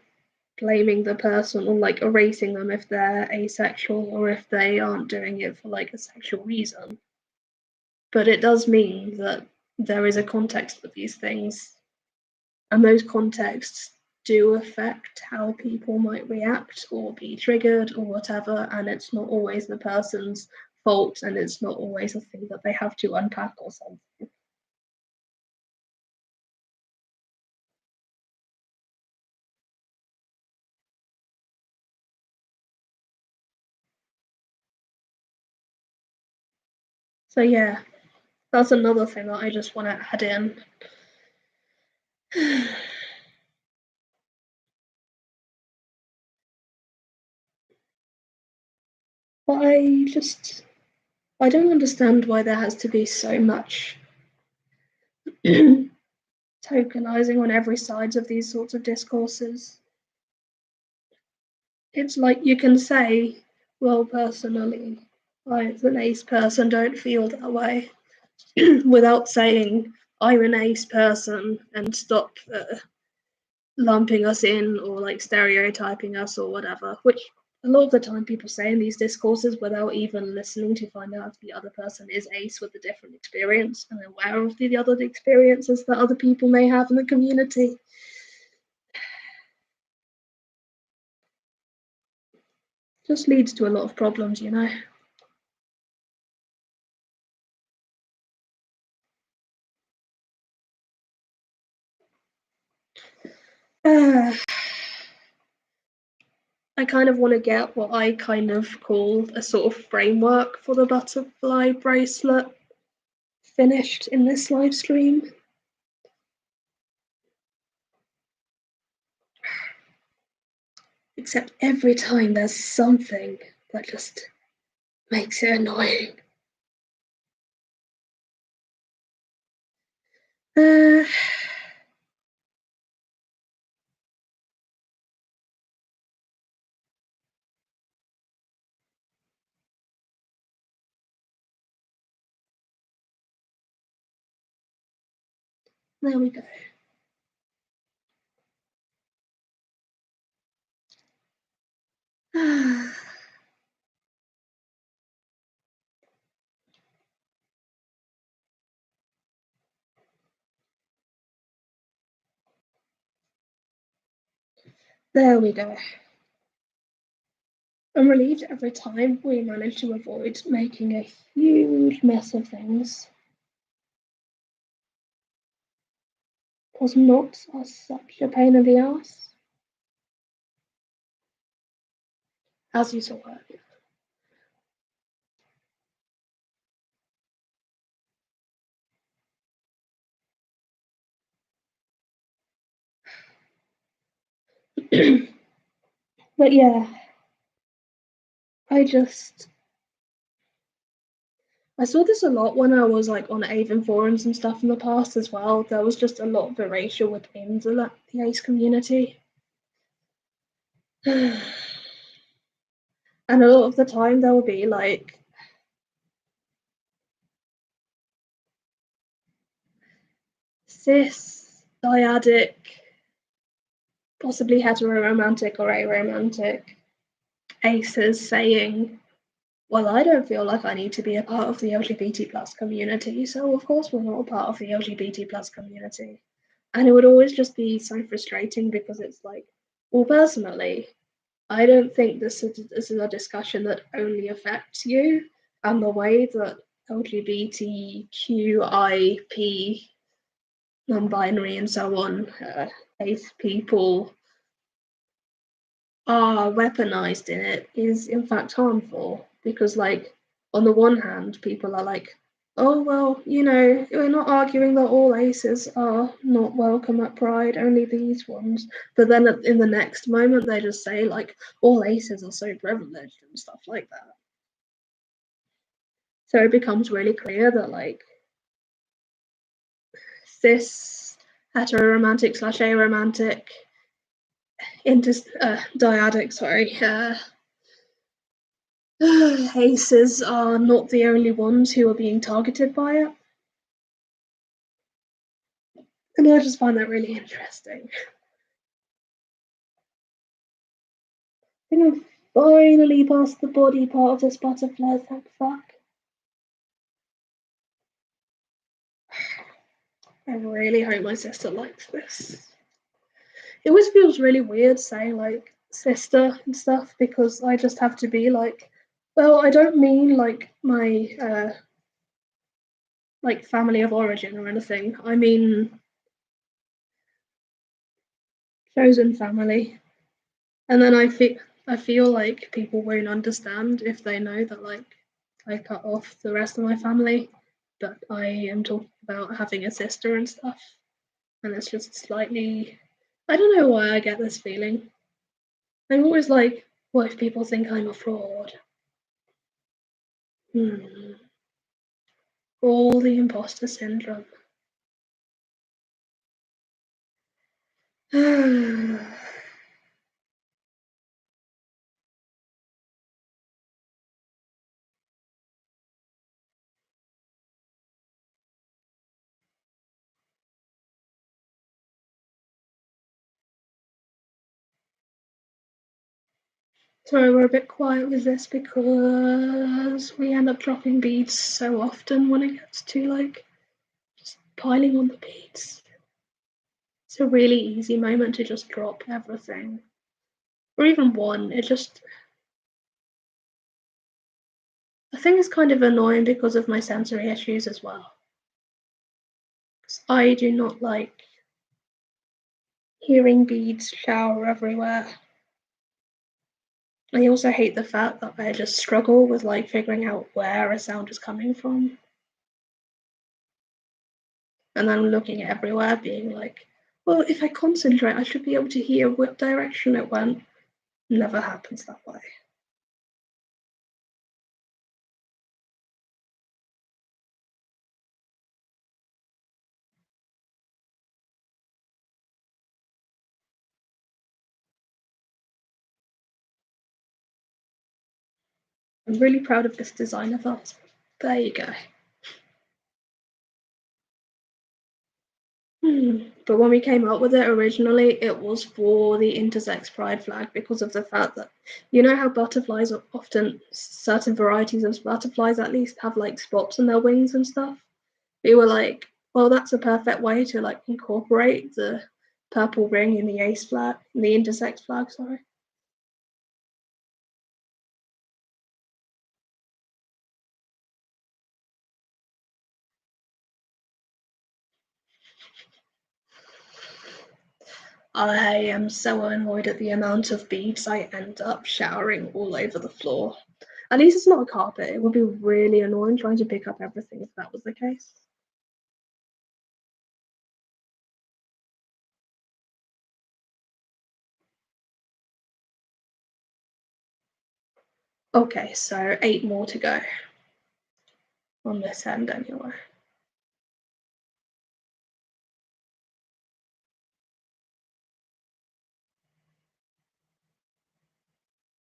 blaming the person or like erasing them if they're asexual or if they aren't doing it for like a sexual reason. But it does mean that there is a context for these things, and those contexts do affect how people might react or be triggered or whatever, and it's not always the person's fault, and it's not always a thing that they have to unpack or something. So yeah, that's another thing that I just want to add in. But I don't understand why there has to be so much tokenizing on every side of these sorts of discourses. It's like you can say, well, personally, I as an ace person don't feel that way without saying I'm an ace person and stop lumping us in or like stereotyping us or whatever, which a lot of the time people say in these discourses without even listening to find out if the other person is ace with a different experience and aware of the other experiences that other people may have in the community. Just leads to a lot of problems, you know. I kind of want to get what I kind of call a sort of framework for the butterfly bracelet finished in this live stream. Except every time there's something that just makes it annoying. There we go. There we go. I'm relieved every time we manage to avoid making a huge mess of things. Because knots are such a pain in the ass. As you saw earlier. But yeah, I saw this a lot when I was like on Avon forums and stuff in the past as well. There was just a lot of erasure within the ace community. And a lot of the time there will be like cis, dyadic, possibly heteroromantic or aromantic aces saying, well, I don't feel like I need to be a part of the LGBT plus community, so of course we're not a part of the LGBT plus community. And it would always just be so frustrating because it's like, well, personally, I don't think this is a discussion that only affects you, and the way that LGBTQIP, non-binary, and so on, ace people are weaponized in it is in fact harmful because, like, on the one hand, people are like, oh, well, you know, we're not arguing that all aces are not welcome at Pride, only these ones. But then in the next moment, they just say, like, all aces are so privileged and stuff like that. So it becomes really clear that, like, cis, heteroromantic / aromantic, dyadic, sorry, aces are not the only ones who are being targeted by it. And I just find that really interesting. I think I've finally passed the body part of this butterfly, thank fuck. I really hope my sister likes this. It always feels really weird saying like sister and stuff because I just have to be like, well, I don't mean like my like family of origin or anything. I mean chosen family. And then I feel like people won't understand if they know that like I cut off the rest of my family, but I am talking about having a sister and stuff. And it's just slightly, I don't know why I get this feeling. I'm always like, what if people think I'm a fraud? All the imposter syndrome. Sorry, we're a bit quiet with this because we end up dropping beads so often when it gets to like just piling on the beads. It's a really easy moment to just drop everything. Or even one. I think it's kind of annoying because of my sensory issues as well. I do not like hearing beads shower everywhere. I also hate the fact that I just struggle with like figuring out where a sound is coming from. And then looking everywhere, being like, well, if I concentrate, I should be able to hear what direction it went. Never happens that way. I'm really proud of this design of ours. There you go. But when we came up with it originally, it was for the intersex pride flag because of the fact that, you know how butterflies are often, certain varieties of butterflies at least, have like spots on their wings and stuff. We were like, well, that's a perfect way to like incorporate the purple ring in the ace flag, in the intersex flag, sorry. I am so annoyed at the amount of beads I end up showering all over the floor. At least it's not a carpet. It would be really annoying trying to pick up everything if that was the case. Okay, so 8 more to go on this end anyway.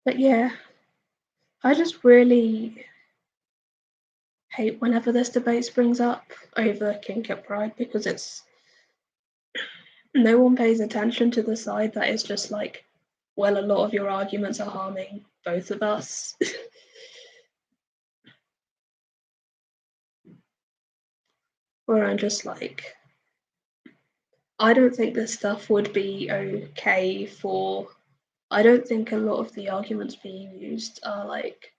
But yeah, I just really hate whenever this debate springs up over kink at Pride because it's no one pays attention to the side that is just like, well, a lot of your arguments are harming both of us. Where I'm just like, I don't think this stuff would be okay for. I don't think a lot of the arguments being used are like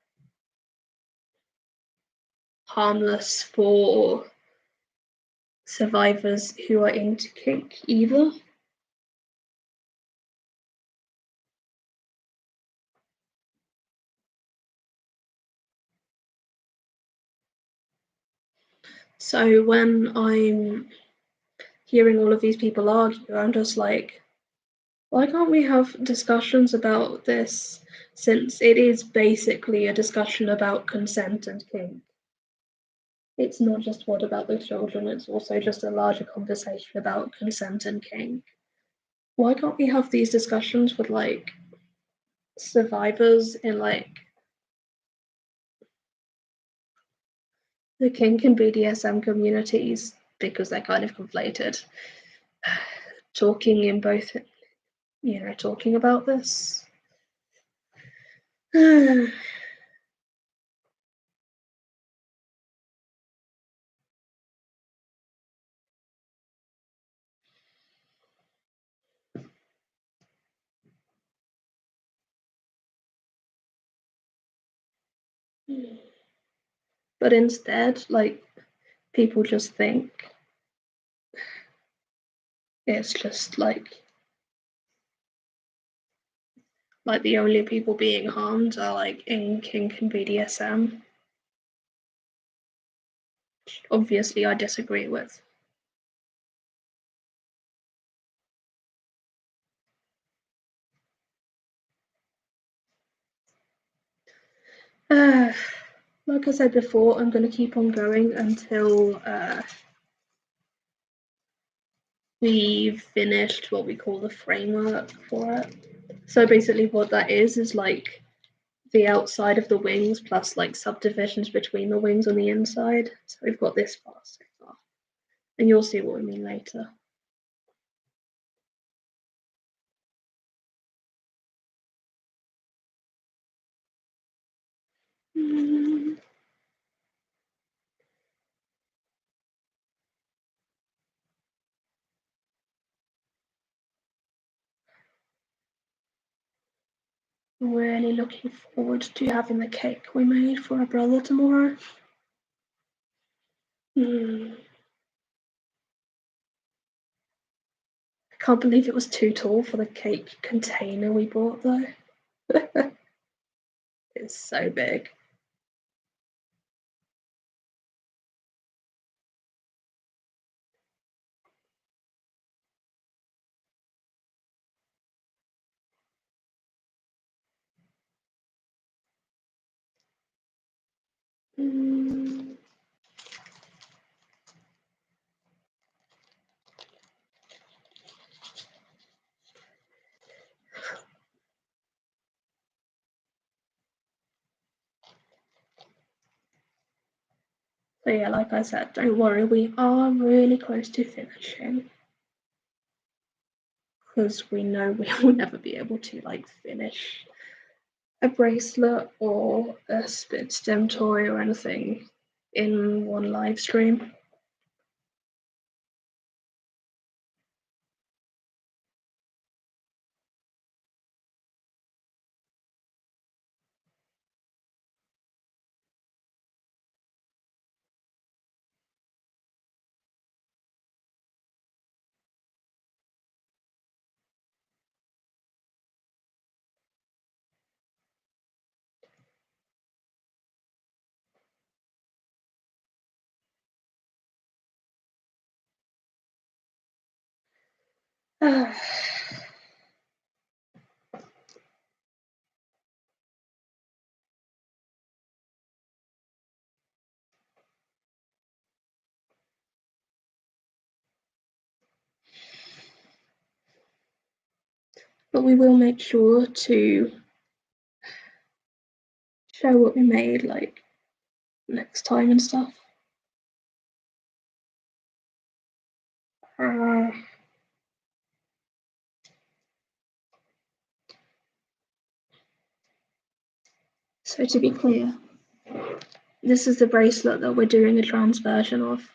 harmless for survivors who are into kink either. So when I'm hearing all of these people argue, I'm just like, why can't we have discussions about this since it is basically a discussion about consent and kink? It's not just what about the children, it's also just a larger conversation about consent and kink. Why can't we have these discussions with like survivors in like the kink and BDSM communities because they're kind of conflated, talking in both, talking about this. But instead, like, people just think it's just like the only people being harmed are like in kink and BDSM. which obviously I disagree with. Like I said before, I'm going to keep on going until we've finished what we call the framework for it. So basically what that is like the outside of the wings plus like subdivisions between the wings on the inside. So we've got this far so far. And you'll see what we mean later. Really looking forward to having the cake we made for our brother tomorrow. I can't believe it was too tall for the cake container we bought though. It's so big. So yeah, like I said, don't worry, we are really close to finishing. Because we know we will never be able to like finish a bracelet or a spit stem toy or anything in one live stream. But we will make sure to show what we made like next time and stuff. So to be clear, this is the bracelet that we're doing a trans version of.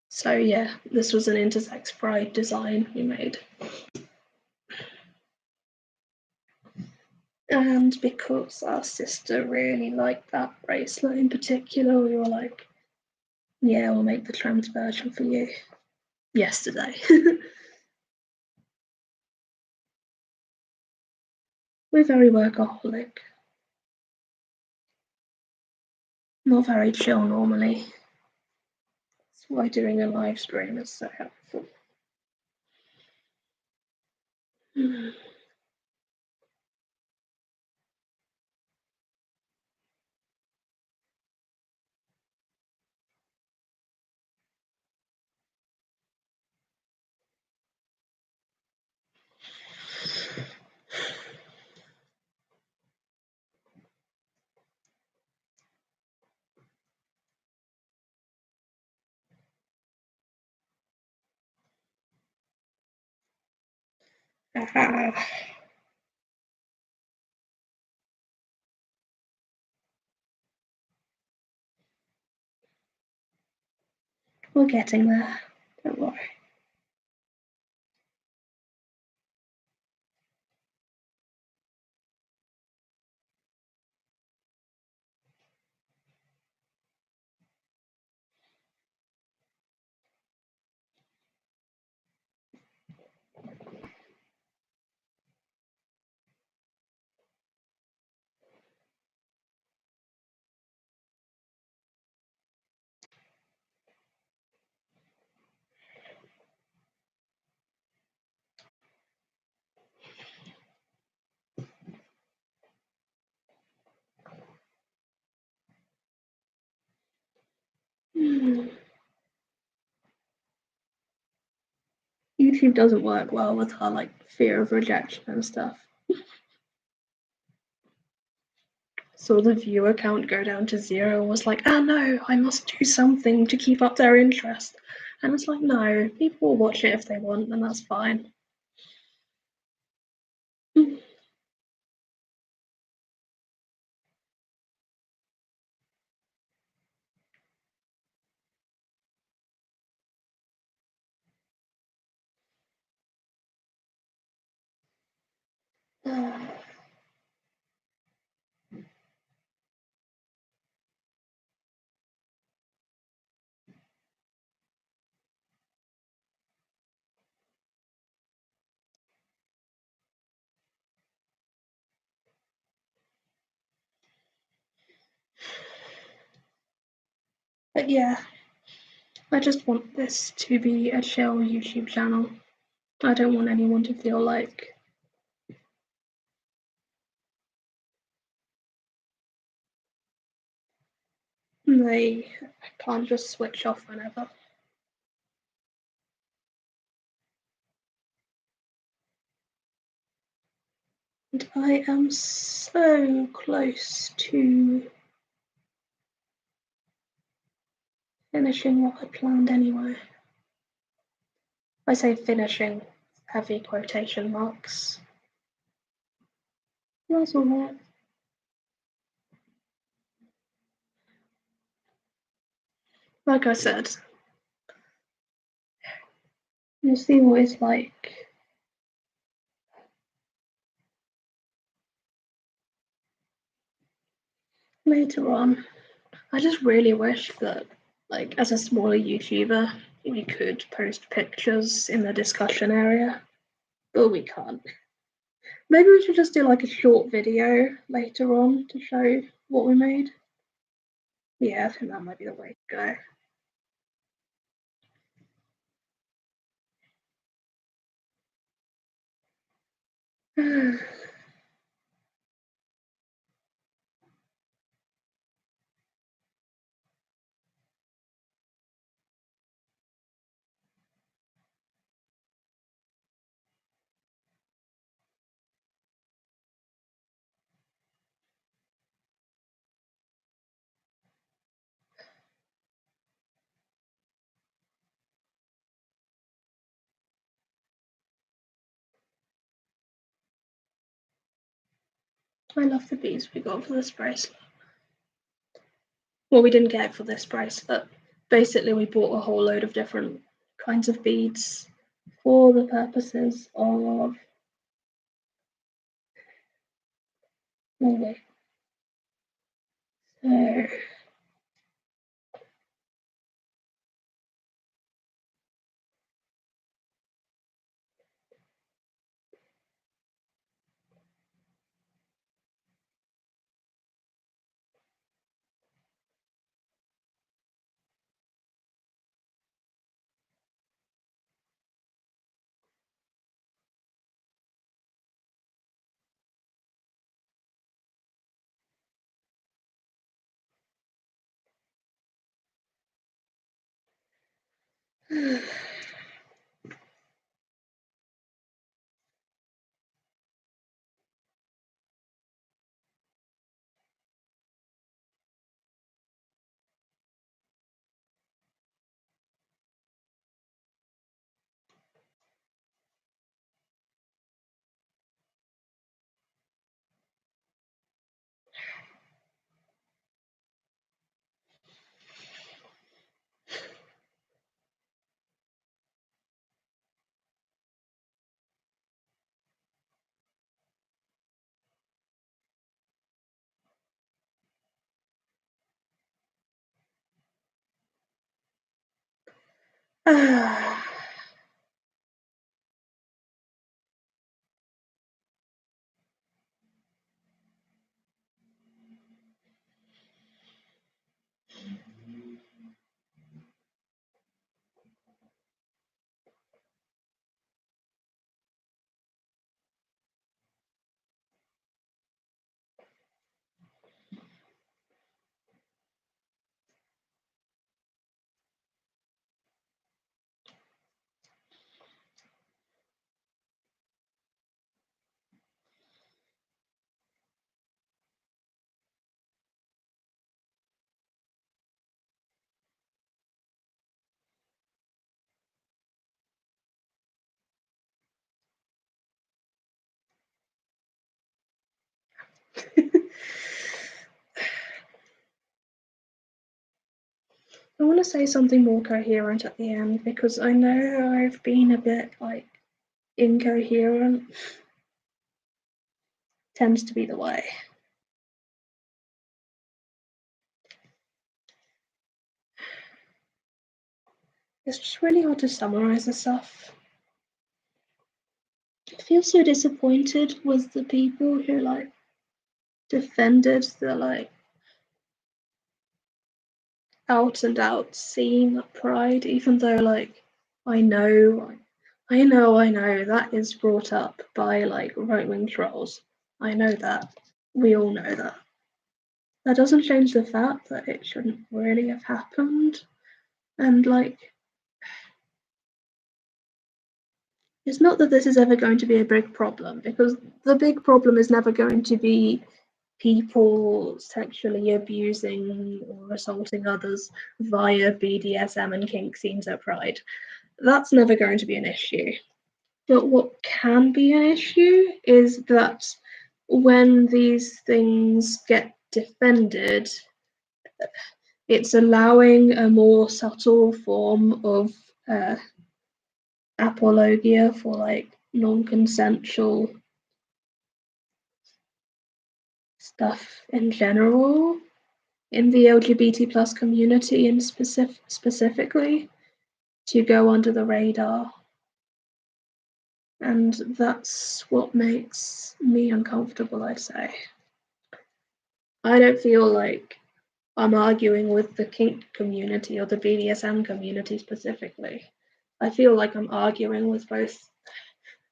So yeah, this was an intersex pride design we made. And because our sister really liked that bracelet in particular, we were like, yeah, we'll make the trans version for you yesterday. We're very workaholic. Not very chill normally. That's why doing a live stream is so helpful. We're getting there. Don't worry. YouTube doesn't work well with her like fear of rejection and stuff. Saw the viewer count go down to 0, was like, oh no, I must do something to keep up their interest. And it's like, no, people will watch it if they want, and that's fine. But yeah, I just want this to be a chill YouTube channel. I don't want anyone to feel like they can't just switch off whenever. And I am so close to finishing what I planned anyway. I say finishing, heavy quotation marks. That's all right. Like I said, you'll see what it's like. Later on, I just really wish that, like, as a smaller YouTuber, we could post pictures in the discussion area, but we can't. Maybe we should just do like a short video later on to show what we made. Yeah, I think that might be the way to go. I love the beads we got for this bracelet. Well, we didn't get it for this bracelet. Basically, we bought a whole load of different kinds of beads for the purposes of. Oh, wait. So. I want to say something more coherent at the end because I know I've been a bit like incoherent. Tends to be the way. It's just really hard to summarize this stuff. I feel so disappointed with the people who like defended the like out and out scene at Pride, even though like I know that is brought up by like right-wing trolls. I know that. We all know that. That doesn't change the fact that it shouldn't really have happened. And like, it's not that this is ever going to be a big problem, because the big problem is never going to be people sexually abusing or assaulting others via BDSM and kink scenes at Pride. That's never going to be an issue. But what can be an issue is that when these things get defended, it's allowing a more subtle form of apologia for like non-consensual stuff in general in the LGBT plus community and specifically to go under the radar. And that's what makes me uncomfortable, I'd say. I don't feel like I'm arguing with the kink community or the BDSM community specifically. I feel like I'm arguing with both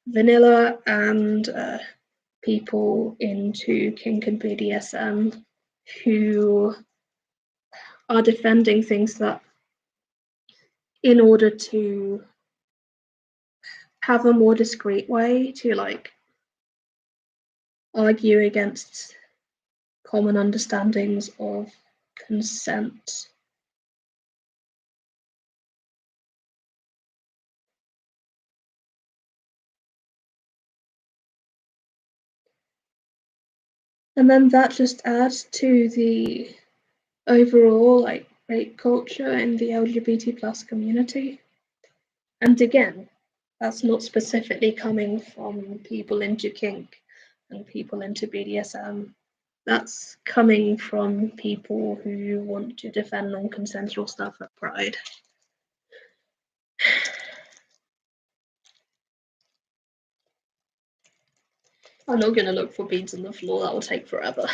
vanilla and people into kink and BDSM who are defending things that, in order to have a more discreet way to like argue against common understandings of consent. And then that just adds to the overall like rape culture in the LGBT plus community. And again, that's not specifically coming from people into kink and people into BDSM. That's coming from people who want to defend non-consensual stuff at Pride. I'm not going to look for beads on the floor, that will take forever.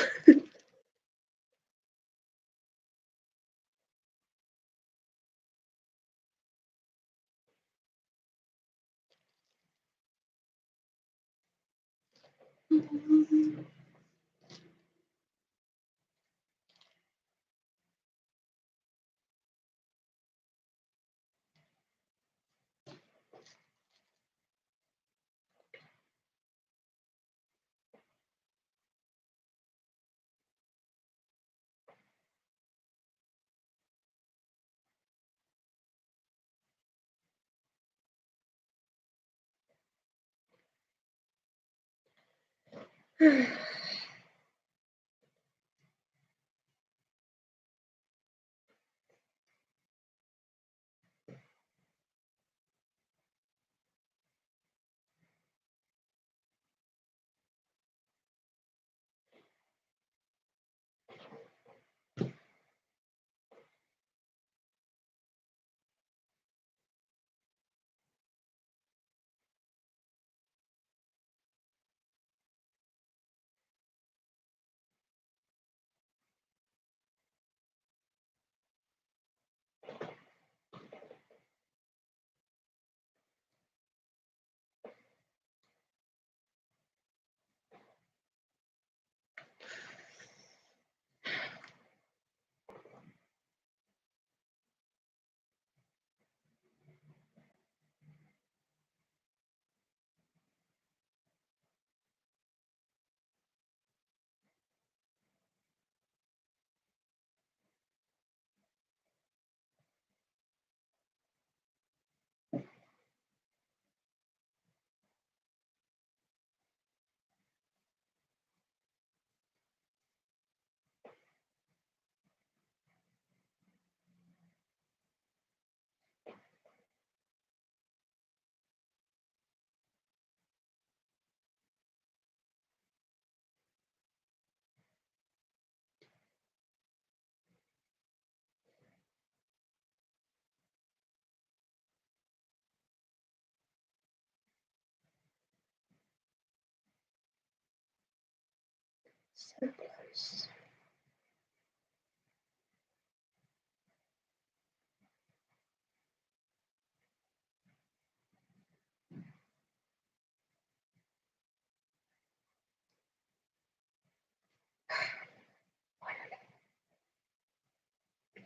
So close.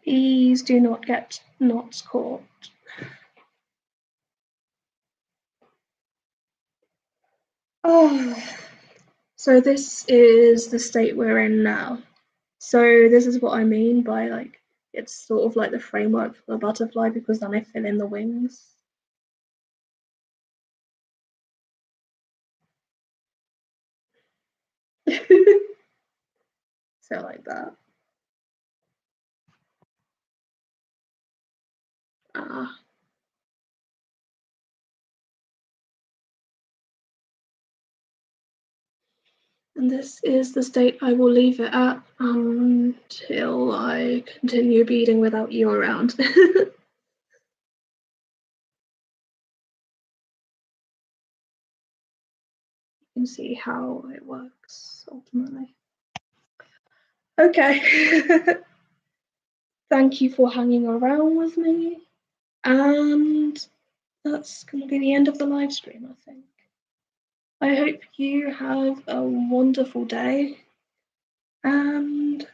Please do not get knots caught. Oh, so this is the state we're in now. So this is what I mean by like, it's sort of like the framework for the butterfly, because then I fill in the wings. So like that. And this is the state I will leave it at until I continue beading without you around. You can see how it works ultimately. Okay. Thank you for hanging around with me. And that's going to be the end of the live stream, I think. I hope you have a wonderful day. And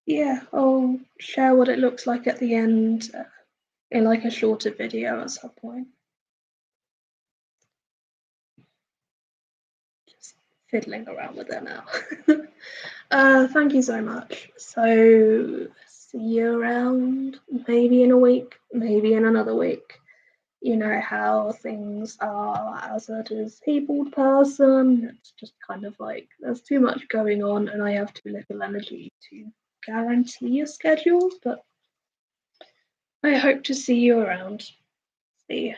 yeah, I'll share what it looks like at the end in like a shorter video at some point. Just fiddling around with it now. Thank you so much. So see you around maybe in a week, maybe in another week. You know how things are as a disabled person. It's just kind of like there's too much going on and I have too little energy to guarantee a schedule, but I hope to see you around. See ya.